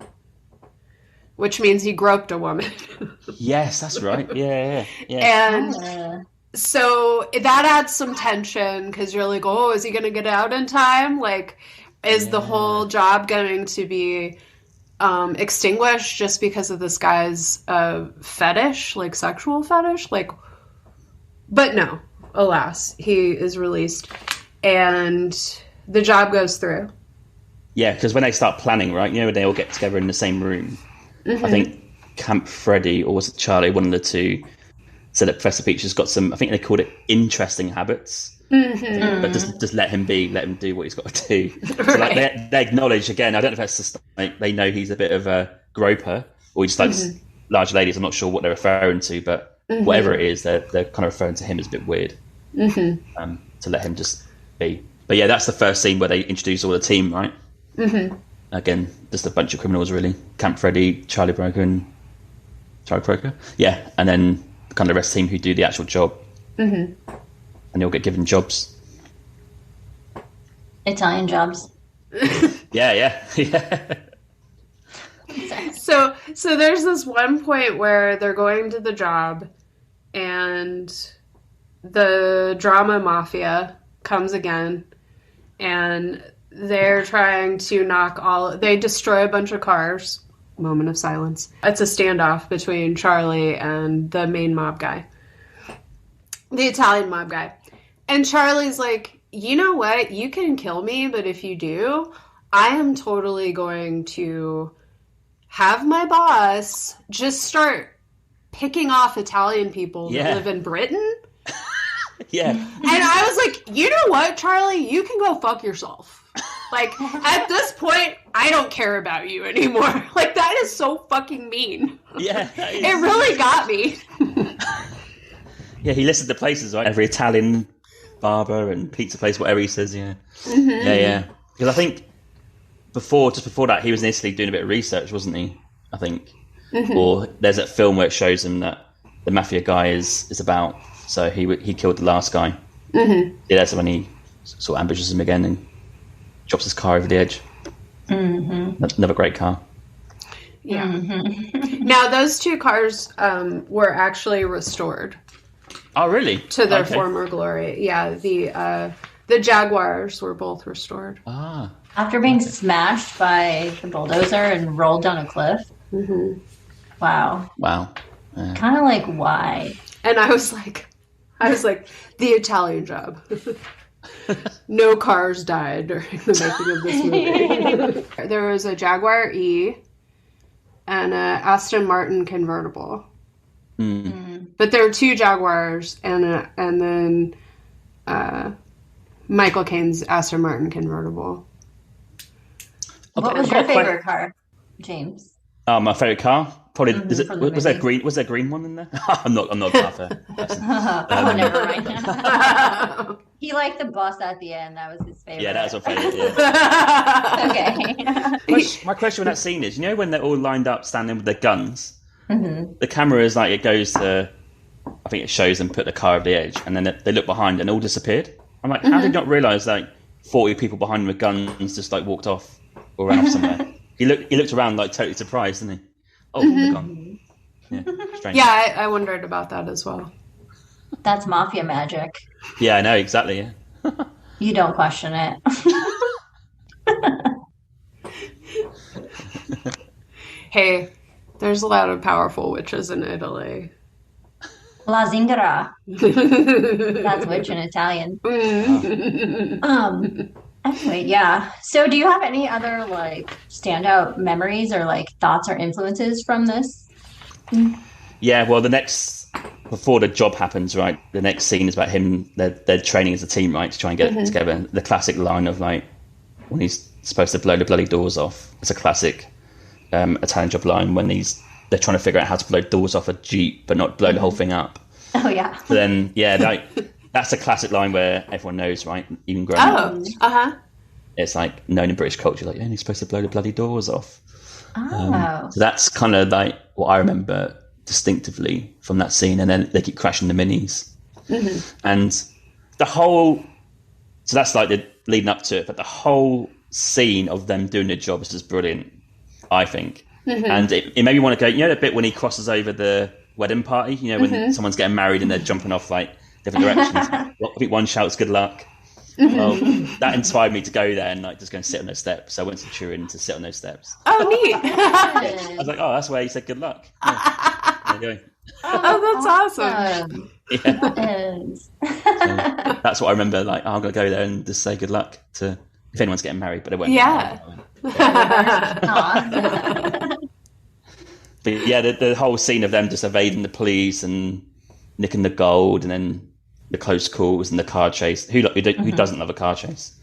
which means he groped a woman. Yes, that's right. Yeah. And so that adds some tension because you're like, oh, is he going to get out in time? Like, is the whole job going to be extinguished just because of this guy's fetish, like sexual fetish? Like, but no, alas, he is released and the job goes through. Yeah, because when they start planning, right, you know, they all get together in the same room. Mm-hmm. I think Camp Freddy, or was it Charlie, one of the two, said that Professor Peach has got some, I think they called it interesting habits. Mm-hmm. But just let him do what he's got to do. So like they acknowledge, again, I don't know if that's just like they know he's a bit of a groper, or he just likes large ladies. I'm not sure what they're referring to, but whatever it is, they're kind of referring to him as a bit weird. To let him just be. But yeah, that's the first scene where they introduce all the team, right? Again, just a bunch of criminals, really. Camp Freddy, Charlie Broker. Yeah, and then kind of the rest of the team who do the actual job. And they'll get given jobs. Italian jobs. Yeah. So there's this one point where they're going to the job and the drama mafia comes again and they're trying to they destroy a bunch of cars. Moment of silence. It's a standoff between Charlie and the main mob guy. The Italian mob guy. And Charlie's like, you know what? You can kill me, but if you do, I am totally going to have my boss just start picking off Italian people that live in Britain. Yeah. And I was like, you know what, Charlie? You can go fuck yourself. Like, at this point, I don't care about you anymore. Like, that is so fucking mean. Yeah. It really got me. Yeah, he listed the places, right? Every Italian barber and pizza place, whatever he says, yeah. Yeah. Because I think just before that, he was in Italy doing a bit of research, wasn't he? I think. Or there's that film where it shows him that the mafia guy is about. So he killed the last guy. Yeah, that's when he sort of ambushes him again and drops his car over the edge. Another great car. Yeah. Now, those two cars were actually restored. Oh, really? To their former glory. Yeah, the Jaguars were both restored. Ah. After being smashed by the bulldozer and rolled down a cliff? Wow. Kind of like, why? And I was like, the Italian job. No cars died during the making of this movie. There was a Jaguar E and a Aston Martin convertible. But there were two Jaguars and then Michael Caine's Aston Martin convertible. What was your favorite car, James? My favorite car? Probably was there a green one in there? I'm not a car person. Oh, never mind. He liked the bus at the end. That was his favorite. Yeah, that was my favorite. Yeah. Okay. My question with that scene is, you know, when they're all lined up, standing with their guns, the camera is like it goes to, I think it shows them put the car over the edge, and then they look behind and all disappeared. I'm like, how did you not realise like 40 people behind them with guns just like walked off or ran off somewhere? He looked around like totally surprised, didn't he? Oh, they're gone. Yeah, strange. Yeah, I wondered about that as well. That's mafia magic. Yeah, I know, exactly, yeah. You don't question it. Hey, there's a lot of powerful witches in Italy. La zingara. That's witch in Italian. Anyway, yeah. So do you have any other like standout memories or like thoughts or influences from this? Yeah, well, before the job happens, right, the next scene is about him, they're training as a team, right, to try and get it together. The classic line of, like, when he's supposed to blow the bloody doors off. It's a classic Italian job line when they're trying to figure out how to blow doors off a Jeep, but not blow the whole thing up. Oh, yeah. But then, yeah, that's a classic line where everyone knows, right, even growing up. It's like known in British culture, like, you're supposed to blow the bloody doors off. Oh. So that's kind of like what I remember distinctively from that scene. And then they keep crashing the minis. And so that's like the leading up to it, but the whole scene of them doing their job is just brilliant, I think. And it made me want to go, the bit when he crosses over the wedding party, when someone's getting married and they're jumping off like different directions. I think one shouts good luck. Well, that inspired me to go there and like just go and sit on those steps. So I went to Turin to sit on those steps. Oh, neat. I was like, oh, that's where he said good luck. Yeah. There you go. Oh, that's awesome. Yeah. So that's what I remember. Like, I'm going to go there and just say good luck to if anyone's getting married, but it won't. Yeah. But yeah, the whole scene of them just evading the police and nicking the gold, and then the close calls and the car chase. Who doesn't love a car chase?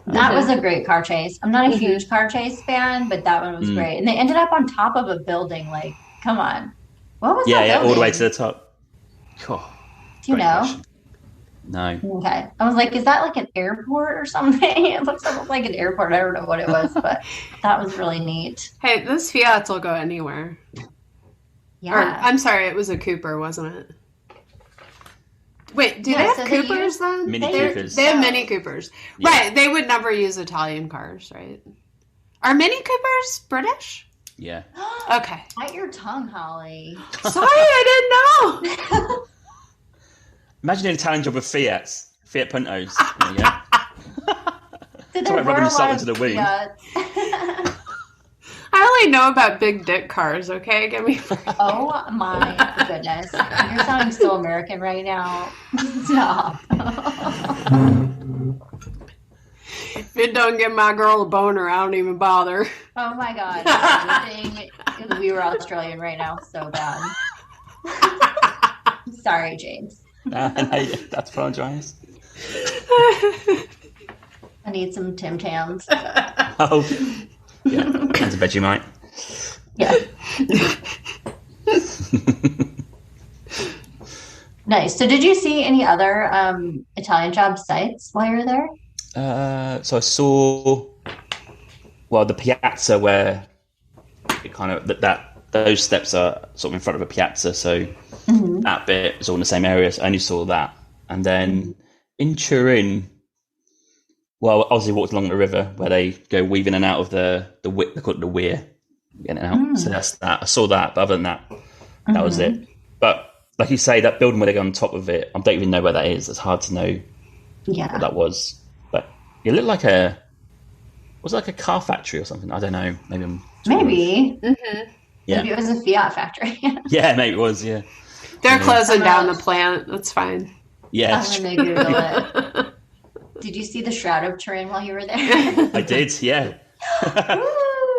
That was a great car chase. I'm not a huge car chase fan, but that one was great. And they ended up on top of a building. Like, come on. What was that building? Yeah, all the way to the top. Oh, do you know? Question. No. Okay. I was like, is that like an airport or something? It looks like an airport. I don't know what it was, but that was really neat. Hey, those Fiats will go anywhere. Yeah. Or, I'm sorry, it was a Cooper, wasn't it? Wait, do they have Coopers then? Mini Coopers. They have Mini Coopers. Yeah. Right, they would never use Italian cars, right? Are Mini Coopers British? Yeah. Okay. Bite your tongue, Holly. Sorry, I didn't know. Imagine an Italian job with Fiat Puntos. There you go. It's like rubbing salt into the wing. I only know about big dick cars, okay? Get me. Oh my goodness. You're sounding so American right now. Stop. If it don't give my girl a boner, I don't even bother. Oh my god. Everything, we were Australian right now so bad. Sorry, James. That's apologize. I need some Tim Tams. Oh. Yeah, that's a Vegemite. Yeah. Nice. So did you see any other Italian job sites while you were there? So I saw, the piazza where it kind of, those steps are sort of in front of a piazza. So that bit is all in the same area. So I only saw that. And then in Turin, obviously walked along the river where they go weaving in and out of they call it the weir, getting out. So that's that. I saw that, but other than that, that was it. But like you say, that building where they go on top of it, I don't even know where that is. It's hard to know what that was. But it looked like was it like a car factory or something? I don't know. Maybe. Yeah. Maybe it was a Fiat factory. Yeah, maybe it was. Yeah. They're closing down the plant. That's fine. Yeah. I'm gonna Google it. Did you see the Shroud of Turin while you were there? I did, yeah.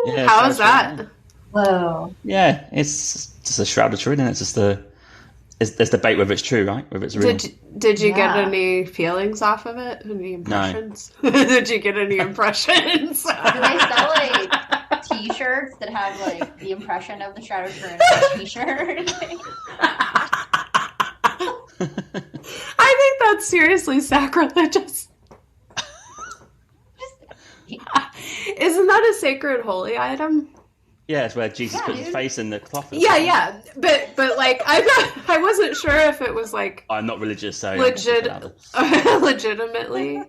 Yeah, how was that? Whoa. Yeah, it's just a Shroud of Turin, and it's just there's debate whether it's true, right? Whether it's real. Did you get any feelings off of it? Any impressions? No. Did you get any impressions? Do they sell like T-shirts that have like the impression of the Shroud of Turin on a T-shirt? I think that's seriously sacrilegious. Isn't that a sacred holy item? Yeah, it's where Jesus put his face in the cloth. Yeah. But like I wasn't sure if it was like I'm not religious, so legitimately.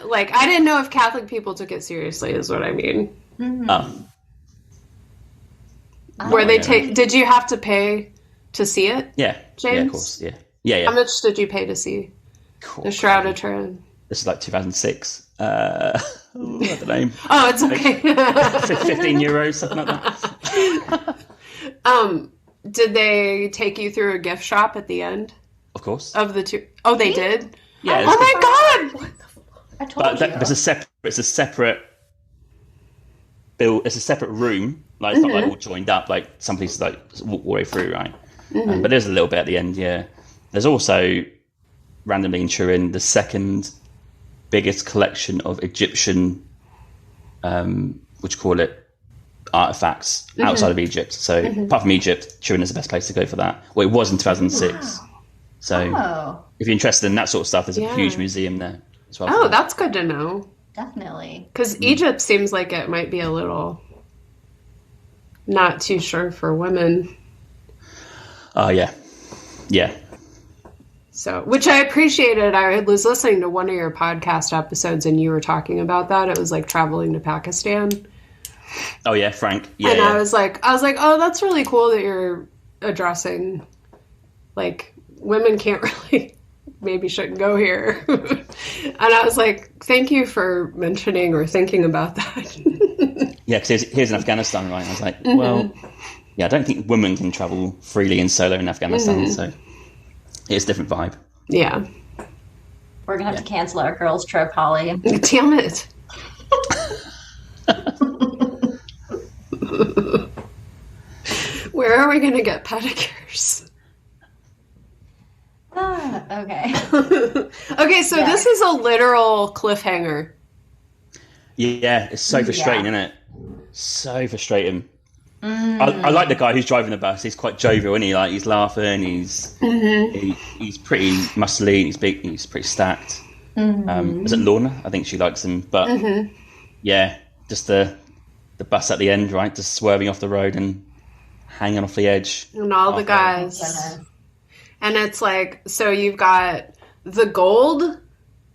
Like I didn't know if Catholic people took it seriously, is what I mean. Oh. Where they take? Did you have to pay to see it? Yeah, James? yeah, of course, yeah. How much did you pay to see the Shroud of Turin? This is like 2006. I don't know. Oh, it's okay. 15 euros, something like that. Did they take you through a gift shop at the end? Of course. Of the two? Oh, they did? Yeah. Oh my God! What the fuck? I told you. It's a separate bill. It's a separate room. Like it's not like all joined up. Like some places like walk all the way through, right? But there's a little bit at the end. Yeah. There's also randomly in Turin the second biggest collection of Egyptian, what you call it, artifacts outside of Egypt. So apart from Egypt, Turin is the best place to go for that. Well, it was in 2006. Wow. So if you're interested in that sort of stuff, there's a huge museum there as well. Oh, that's good to know. Definitely. Because Egypt seems like it might be a little not too sure for women. Oh, yeah. Yeah. So, which I appreciated. I was listening to one of your podcast episodes and you were talking about that. It was like traveling to Pakistan. Oh yeah, Frank. Yeah. And I was like, oh, that's really cool that you're addressing like women can't really, maybe shouldn't go here. And I was like, thank you for mentioning or thinking about that. Yeah, because here's in Afghanistan, right? I was like, well, yeah, I don't think women can travel freely and solo in Afghanistan, so it's a different vibe. Yeah. We're going to have to cancel our girls' trip, Holly. Damn it. Where are we going to get pedicures? Okay. Okay, so this is a literal cliffhanger. Yeah, it's so frustrating, isn't it? So frustrating. I like the guy who's driving the bus. He's quite jovial, isn't he? Like he's laughing. He's pretty muscly. He's big. He's pretty stacked. Is it Lorna? I think she likes him. But yeah, just the bus at the end, right? Just swerving off the road and hanging off the edge. And all the guys. And it's like, so you've got the gold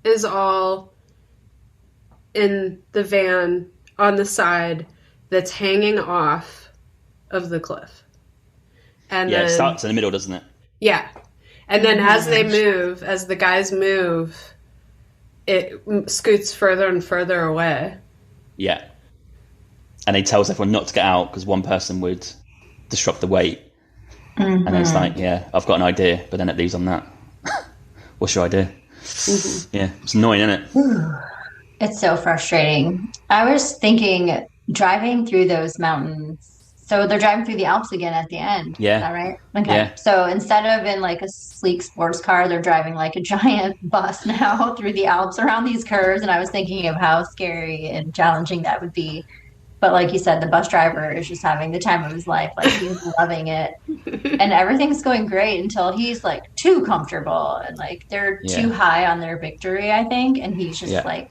is all in the van on the side that's hanging off of the cliff. And yeah, then, it starts in the middle, doesn't it? Yeah. And then as they move, as the guys move, it scoots further and further away. Yeah. And he tells everyone not to get out because one person would disrupt the weight. And then it's like, yeah, I've got an idea, but then it leaves on that. What's your idea? Yeah, it's annoying, isn't it? It's so frustrating. I was thinking, driving through those mountains. So they're driving through the Alps again at the end. Yeah. Is that right? Okay. Yeah. So instead of in like a sleek sports car, they're driving like a giant bus now through the Alps around these curves. And I was thinking of how scary and challenging that would be. But like you said, the bus driver is just having the time of his life. Like he's loving it. And everything's going great until he's like too comfortable and like they're too high on their victory, I think. And he's just like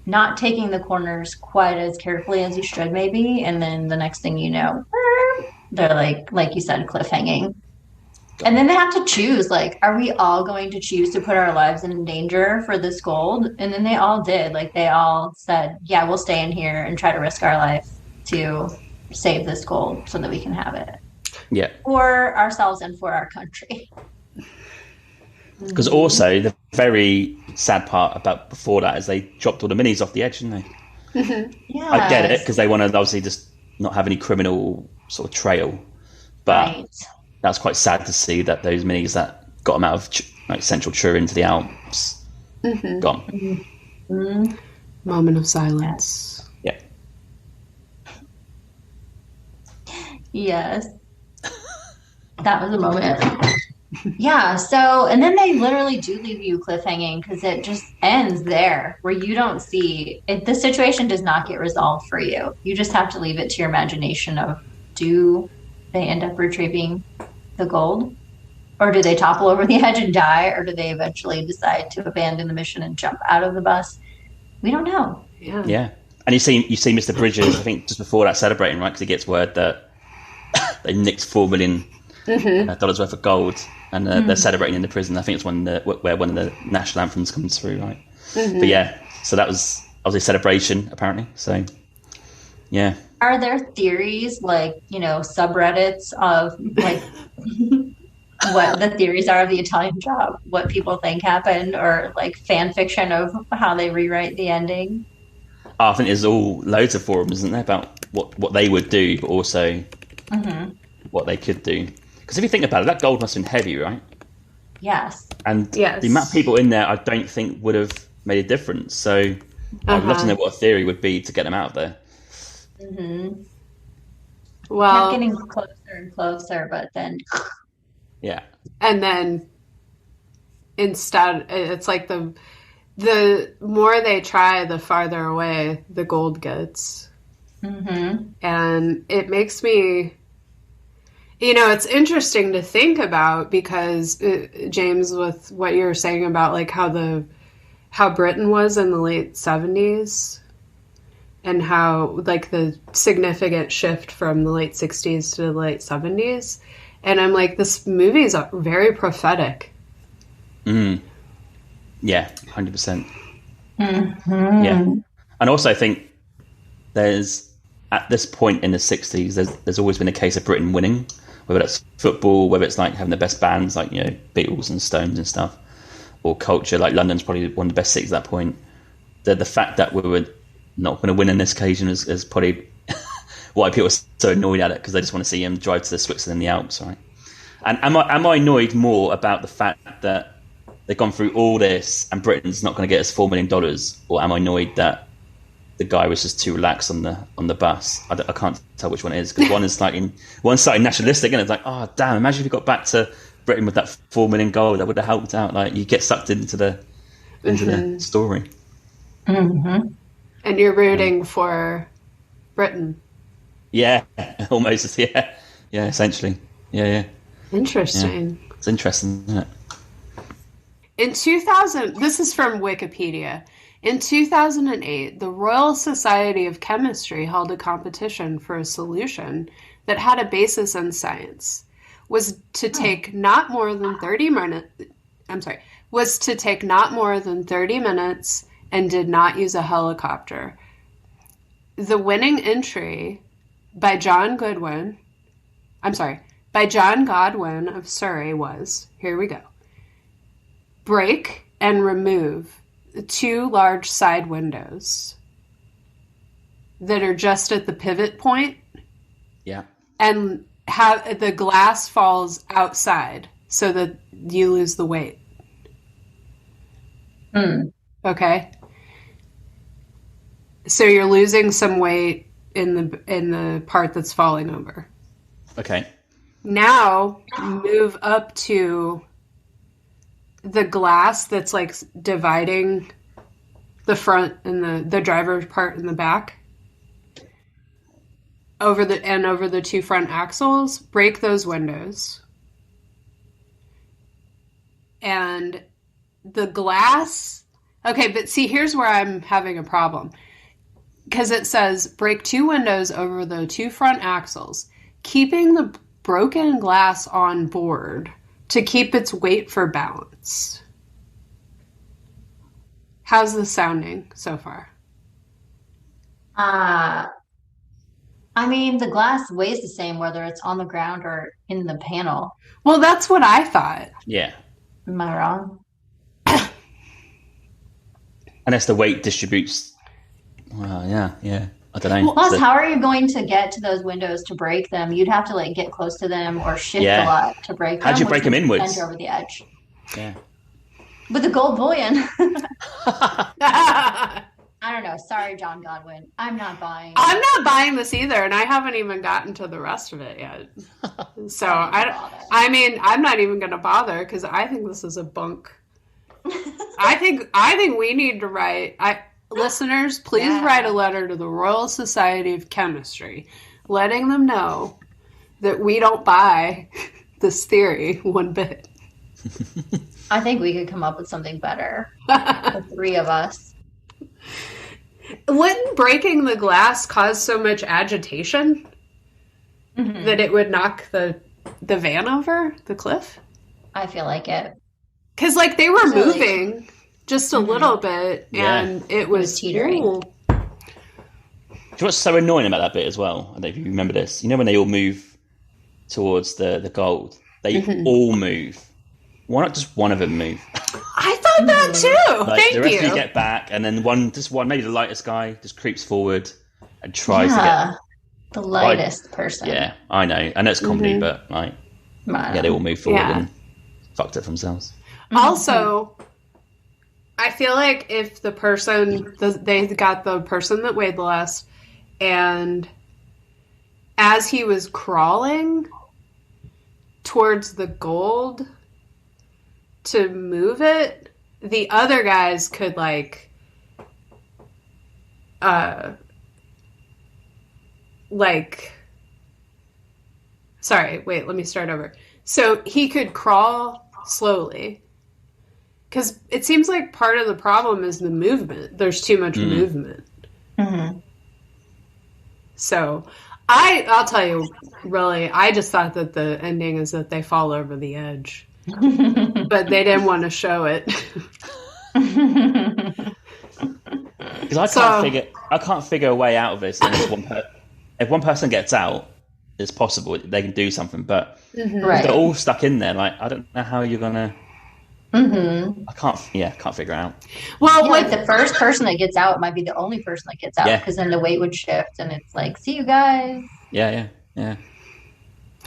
not taking the corners quite as carefully as he should maybe. And then the next thing you know, they're like you said, cliffhanging. And then they have to choose, like, are we all going to choose to put our lives in danger for this gold? And then they all did. Like, they all said, yeah, we'll stay in here and try to risk our life to save this gold so that we can have it. Yeah. For ourselves and for our country. Because also, the very sad part about before that is they dropped all the minis off the edge, didn't they? Yeah. I get it, because they want to obviously just not have any criminal sort of trail. But that's quite sad to see that those minis that got them out of like central Turin to the Alps gone. Moment of silence. Yeah. Yes. That was a moment. Yeah. So, and then they literally do leave you cliffhanging because it just ends there where you don't see it. The situation does not get resolved for you. You just have to leave it to your imagination of, do they end up retrieving the gold, or do they topple over the edge and die, or do they eventually decide to abandon the mission and jump out of the bus? We don't know. Yeah. And you see Mr. Bridges, I think just before that, celebrating, right? Because he gets word that they nicked $4 million dollars worth of gold, and they're celebrating in the prison. I think it's where one of the national anthems comes through, right? But yeah, so that was obviously a celebration, apparently. So Yeah. Are there theories, like, subreddits of like what the theories are of the Italian job, what people think happened, or like fan fiction of how they rewrite the ending? I think there's all loads of forums, isn't there, about what they would do, but also Hmm. what they could do. Because if you think about it, that gold must have been heavy, right? Yes. And the amount of Yes. people in there, I don't think would have made a difference. So I'd love to know Uh-huh. what a theory would be to get them out of there. Hmm. Kept Well, getting closer and closer, but then Yeah. and then instead, it's like the more they try, the farther away the gold gets. hmm And it makes me, it's interesting to think about because James, with what you were saying about like how Britain was in the late 70s and how like the significant shift from the late 60s to the late 70s. And I'm like, this movie is very prophetic. Yeah. 100%. Yeah. hmm And also, I think there's, at this point in the 60s, there's always been a case of Britain winning, whether that's football, whether it's like having the best bands, like, Beatles and Stones and stuff, or culture, like London's probably one of the best cities at that point. The fact that we were not going to win on this occasion is probably why people are so annoyed at it, because they just want to see him drive to the Switzerland and the Alps, right? And am I annoyed more about the fact that they've gone through all this and Britain's not going to get us $4 million, or am I annoyed that the guy was just too relaxed on the bus? I can't tell which one it is, because one's slightly nationalistic, and it's like, oh damn! Imagine if we got back to Britain with that $4 million, that would have helped out. Like, you get sucked into the story. hmm And you're rooting for Britain. Yeah, almost. Yeah, yeah, essentially. Yeah. Interesting. It's interesting, isn't it? In 2000, this is from Wikipedia. In 2008, the Royal Society of Chemistry held a competition for a solution that had a basis in science. Was to take not more than 30 minutes. Was to take not more than 30 minutes and did not use a helicopter. The winning entry by John Godwin of Surrey was, here we go, break and remove the two large side windows that are just at the pivot point Yeah. and have the glass falls outside so that you lose the weight. Mm. Okay? So you're losing some weight in the part that's falling over. Okay. Now move up to the glass that's like dividing the front and the driver's part in the back over the two front axles. Break those windows. And the glass. Okay, but see, here's where I'm having a problem. Because it says break two windows over the two front axles, keeping the broken glass on board to keep its weight for balance. How's this sounding so far? I mean, the glass weighs the same whether it's on the ground or in the panel. Well, that's what I thought. Yeah. Am I wrong? Unless the weight distributes. Well, yeah. I don't know. Plus, how are you going to get to those windows to break them? You'd have to like get close to them or shift a lot to break them. How'd you break them inwards? Bend over the edge. Yeah. With a gold bullion. I don't know. Sorry, John Godwin. I'm not buying. I'm not buying this either, and I haven't even gotten to the rest of it yet. So I mean, I'm not even going to bother because I think this is a bunk. I think we need to write. Listeners, please write a letter to the Royal Society of Chemistry, letting them know that we don't buy this theory one bit. I think we could come up with something better. The three of us. Wouldn't breaking the glass cause so much agitation that it would knock the van over the cliff? I feel like it. Because like they were moving just a little bit, and it was teetering. ooh. you know what's so annoying about that bit as well? I don't know if you remember this. You know when they all move towards the gold, they all move. Why not just one of them move? I thought that too. Like, Thank the rest you. of you get back, and then one, maybe the lightest guy, just creeps forward and tries to get the lightest person. Yeah, I know. I know it's comedy, but like, yeah, they all move forward and fucked it for themselves. Also, I feel like if the person, they got the person that weighed less, and as he was crawling towards the gold to move it, the other guys could sorry, wait, let me start over. So he could crawl slowly. Because it seems like part of the problem is the movement. There's too much movement. Mm-hmm. So I'll tell you, really, I just thought that the ending is that they fall over the edge. But they didn't want to show it. Because I can't figure a way out of this. If one person gets out, it's possible they can do something. But if they're all stuck in there, like, I don't know how you're gonna. I can't figure it out. Well, like the first person that gets out might be the only person that gets out, because then the weight would shift, and it's like, see you guys. Yeah.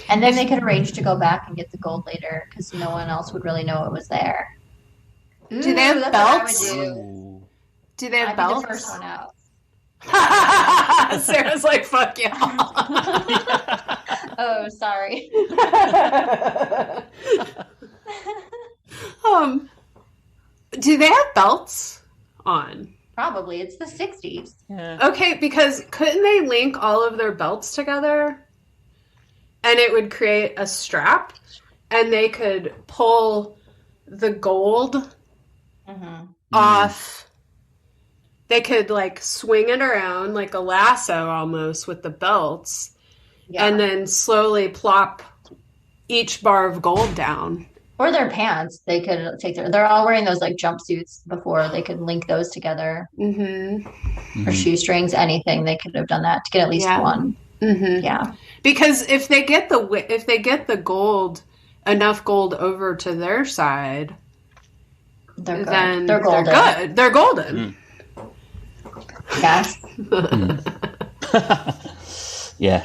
And then they could arrange to go back and get the gold later, because no one else would really know it was there. Ooh, do they have belts? Do they have belts? The first one out. Sarah's like, fuck y'all. Oh, sorry. Do they have belts on? Probably. It's the 60s. Yeah. Okay, because couldn't they link all of their belts together? And it would create a strap, and they could pull the gold off. They could swing it around like a lasso almost with the belts, and then slowly plop each bar of gold down. Or their pants. They could take they're all wearing those jumpsuits before. They could link those together. Or shoestrings, anything. They could have done that to get at least one. Yeah. Because if they get the gold, enough gold over to their side, they're good. Then they're golden. Good. They're golden. Yes. Yeah.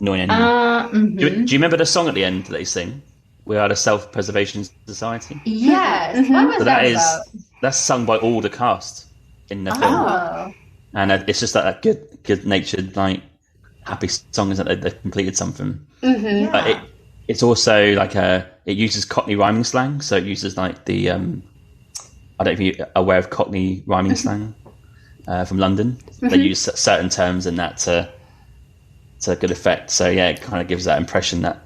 Annoying ending. Do you remember the song at the end that they sing? We are the Self-Preservation Society. Yes. What was that about? That's sung by all the cast in the film, and it's just that good-natured, happy song is that they've completed something. But it's also it uses Cockney rhyming slang, so it uses the I don't know if you're aware of Cockney rhyming slang from London. They use certain terms in that to good effect. So yeah, it kind of gives that impression that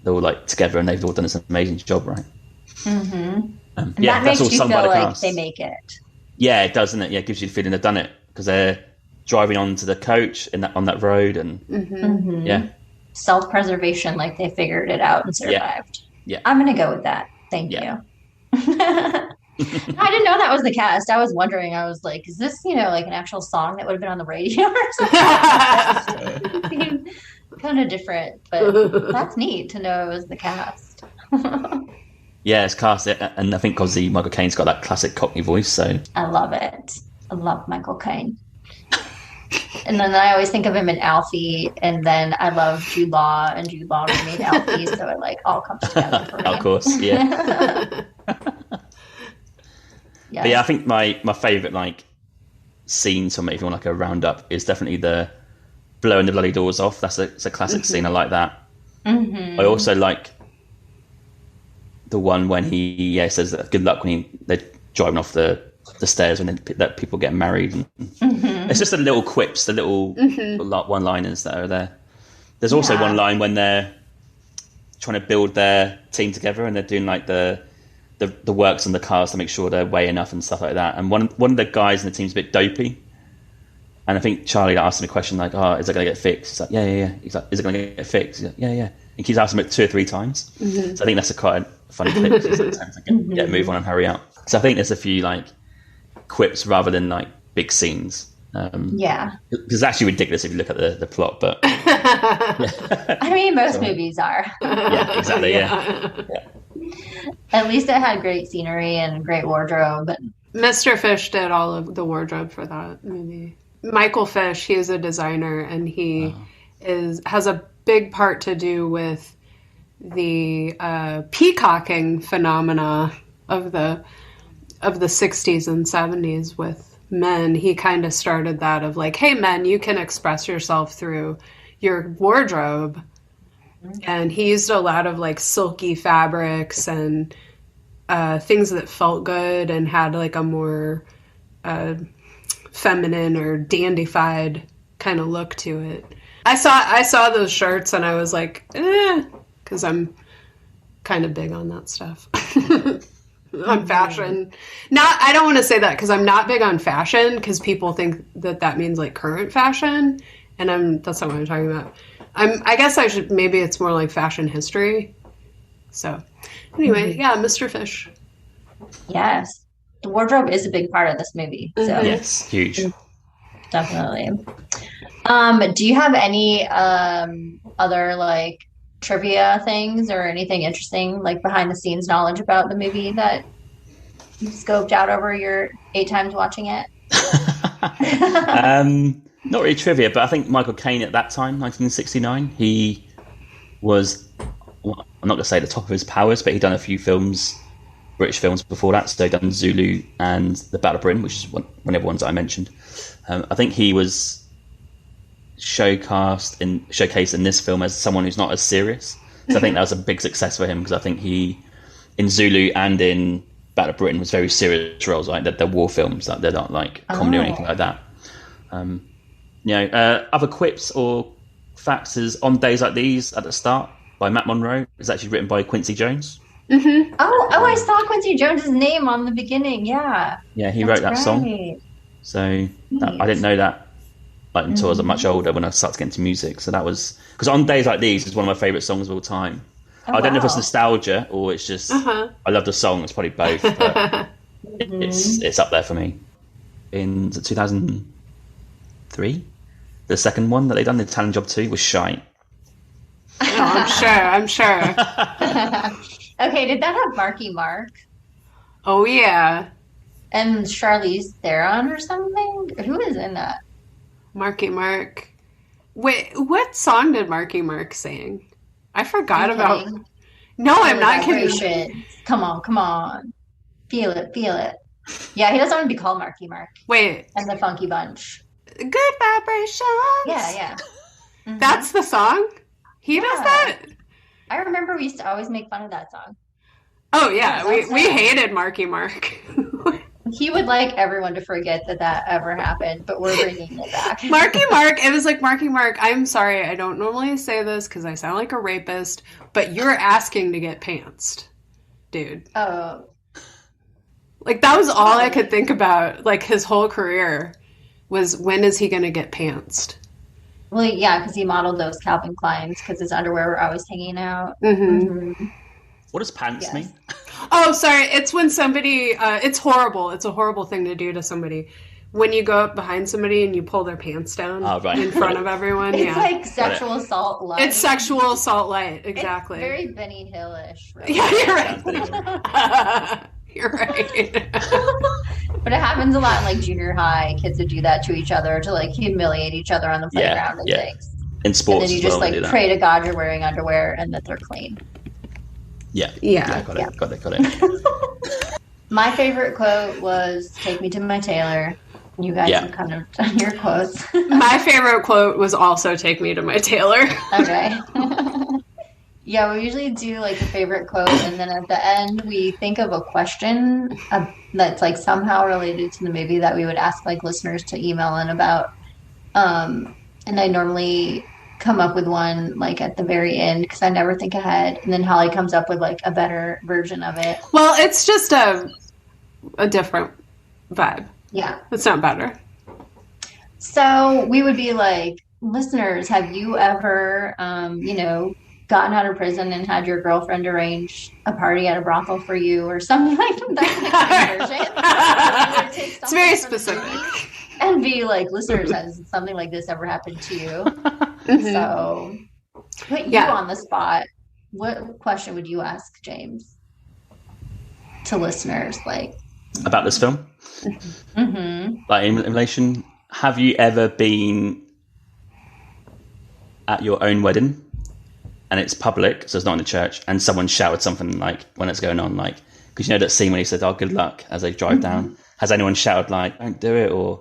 they're all together and they've all done this amazing job, right? That makes you feel like they make it. Yeah, it does, doesn't it? Yeah, it gives you the feeling they've done it because they're driving onto the coach on that road, and self-preservation, they figured it out and survived. Yeah. I'm gonna go with that. Thank you. I didn't know that was the cast. I was wondering. I was like, is this an actual song that would have been on the radio or something? Kind of different, but that's neat to know it was the cast. Yeah, it's cast, and I think because Michael Caine's got that classic Cockney voice, so I love it. I love Michael Caine. And then I always think of him in Alfie, and then I love Jude Law, and Jude Law remade Alfie, so it all comes together for me. Of course, yeah. Yes. But yeah, I think my favourite scene to make a roundup is definitely the blowing the bloody doors off. It's a classic scene. I like that. I also like the one when he says that good luck when they're driving off the stairs when that people get married. And it's just the little quips, the little one-liners that are there. There's also one line when they're trying to build their team together and they're doing the works on the cars to make sure they weigh enough and stuff like that. And one of the guys in the team's a bit dopey. And I think Charlie asked him a question is it going to get fixed? He's like, yeah. He's like, is it going to get fixed? He's like, yeah. He keeps asking him it 2 or 3 times. So I think that's quite a funny clip. Get a move on and hurry up. So I think there's a few quips rather than big scenes. Yeah. It's actually ridiculous if you look at the plot, but I mean, most movies are. yeah, exactly. Yeah. At least it had great scenery and great wardrobe. Mr. Fish did all of the wardrobe for that movie. Michael Fish, he is a designer, and he has a big part to do with the peacocking phenomena of the 60s and 70s with men. He kind of started that of like, hey, men, you can express yourself through your wardrobe. And he used a lot of like silky fabrics and things that felt good and had like a more feminine or dandified kind of look to it. I saw those shirts and I was like, because I'm kind of big on that stuff. On fashion. I don't want to say that because I'm not big on fashion because people think that means like current fashion, and that's not what I'm talking about. I guess I should, maybe it's more like fashion history. So anyway, yeah, Mr. Fish. Yes. The wardrobe is a big part of this movie. So Yes, huge. Definitely. Do you have any other like trivia things or anything interesting like behind the scenes knowledge about the movie that you scoped out over your 8 times watching it? Not really trivia, but I think Michael Caine at that time, 1969, he was, well, I'm not going to say the top of his powers, but he'd done a few films, British films before that. So he'd done Zulu and The Battle of Britain, which is one of the ones I mentioned. I think he was showcased in this film as someone who's not as serious. So I think that was a big success for him because I think he, in Zulu and in Battle of Britain, was very serious roles, like they're war films, like they're not like comedy or anything like that. Other quips or facts is On Days Like These at the start by Matt Monro is actually written by Quincy Jones. Mm-hmm. I saw Quincy Jones's name on the beginning. Yeah, he wrote that song. So I didn't know that until I was much older when I started to get into music. So that was because On Days Like These is one of my favourite songs of all time. I don't know if it's nostalgia or it's just I love the song. It's probably both, but it's up there for me. In 2003, the second one that they done, the Talent Job 2, was shite. I'm sure. Okay, did that have Marky Mark? Oh yeah. And Charlize Theron or something? Who is in that? Marky Mark. Wait, what song did Marky Mark sing? I forgot about. Kidding? No, I'm not kidding. Come on. Feel it. Yeah, he doesn't want to be called Marky Mark. Wait. And the Funky Bunch. Good Vibrations. Yeah. Mm-hmm. That's the song? He does that? I remember we used to always make fun of that song. Oh, yeah. We hated Marky Mark. He would like everyone to forget that ever happened, but we're bringing it back. Marky Mark, it was like Marky Mark. I'm sorry, I don't normally say this because I sound like a rapist, but you're asking to get pantsed, dude. Oh. Like, that was all I could think about, like, his whole career was when is he going to get pantsed? Well, yeah, because he modeled those Calvin Kleins because his underwear were always hanging out. Mm-hmm. What does pants mean? Oh, sorry. It's when somebody, it's horrible. It's a horrible thing to do to somebody. When you go up behind somebody and you pull their pants down in front of everyone. It's like sexual assault light. It's sexual assault light, exactly. It's very Benny Hill-ish. Right? Yeah, you're right. You're right. But it happens a lot in like junior high. Kids would do that to each other to like humiliate each other on the playground and things. In sports, and then you just like pray to God you're wearing underwear and that they're clean. Yeah. Got it. My favorite quote was "Take me to my tailor." You guys have kind of done your quotes. My favorite quote was also "Take me to my tailor." Okay. Yeah, we usually do like a favorite quote, and then at the end we think of a question that's like somehow related to the movie that we would ask like listeners to email in about. And I normally come up with one like at the very end because I never think ahead, and then Holly comes up with like a better version of it. Well, it's just a different vibe. Yeah, it's not better. So we would be like, listeners, have you ever, gotten out of prison and had your girlfriend arrange a party at a brothel for you or something like that? It's very specific. And B, like, listeners, has something like this ever happened to you? So, put you on the spot. What question would you ask James to listeners, like about this film? Like in relation, have you ever been at your own wedding and it's public, so it's not in the church, and someone shouted something like when it's going on, like, because you know that scene when he said, "Oh, good luck," as they drive down. Has anyone shouted like, "Don't do it," or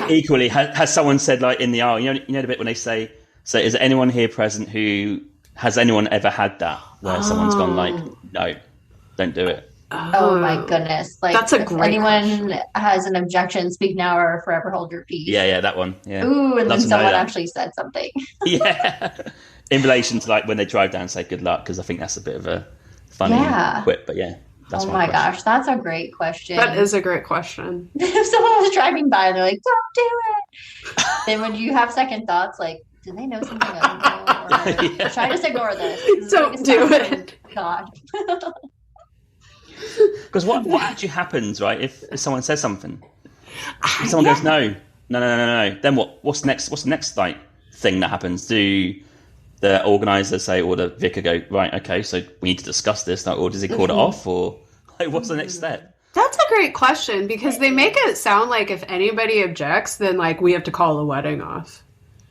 equally, has someone said like in the aisle? You know the bit when they say, "So, is there anyone here present who has anyone ever had that where someone's gone like, no, don't do it." Oh my goodness! Like, that's a if great anyone has an objection, speak now or forever hold your peace. Yeah, that one. Yeah. Ooh, and then someone actually said something. Yeah, in relation to like when they drive down and say good luck, because I think that's a bit of a funny quip. But yeah, that's my gosh, that's a great question. That is a great question. If someone was driving by and they're like, "Don't do it," then would you have second thoughts like, "Do they know something I don't know?" Or should I just ignore this? Don't do it. God. Because what actually happens, right? If someone says something, if someone goes, no, then what's next? What's the next like thing that happens? Do the organizer say, or the vicar go, right, okay, so we need to discuss this, or does he call it off, or like what's the next step? That's a great question, because they make it sound like if anybody objects, then like we have to call the wedding off.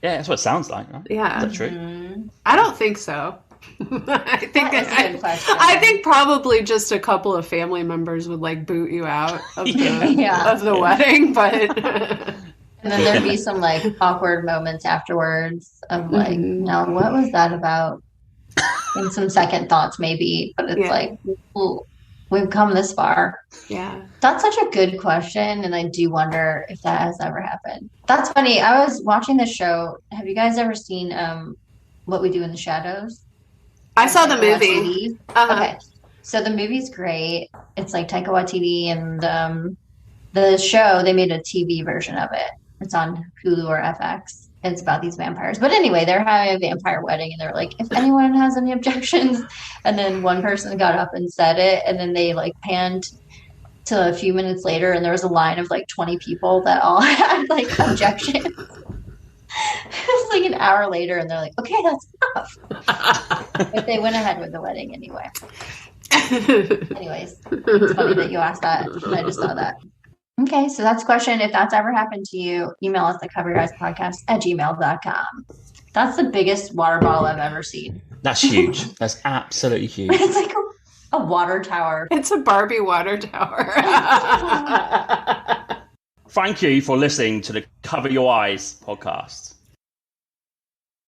Yeah, that's what it sounds like, right? Yeah. Is that true? I don't think so. I think probably just a couple of family members would like boot you out of the wedding, but and then there'd be some like awkward moments afterwards of like, no, what was that about? And some second thoughts maybe, but it's like, ooh, we've come this far. Yeah. That's such a good question, and I do wonder if that has ever happened. That's funny. I was watching this show. Have you guys ever seen What We Do in the Shadows? I saw the movie. Okay. So the movie's great. It's like Taika Waititi, and the show, they made a TV version of it. It's on Hulu or FX. It's about these vampires. But anyway, they're having a vampire wedding, and they're like, if anyone has any objections. And then one person got up and said it, and then they like panned to a few minutes later, and there was a line of like 20 people that all had like objections. It was like an hour later, and they're like, okay, that's enough. But they went ahead with the wedding anyway. Anyways, it's funny that you asked that. I just saw that. Okay, so that's a question. If that's ever happened to you, email us at coveryoureyes.podcast@gmail.com. That's the biggest water bottle I've ever seen. That's huge. That's absolutely huge. It's like a water tower. It's a Barbie water tower. Thank you for listening to the Cover Your Eyes podcast.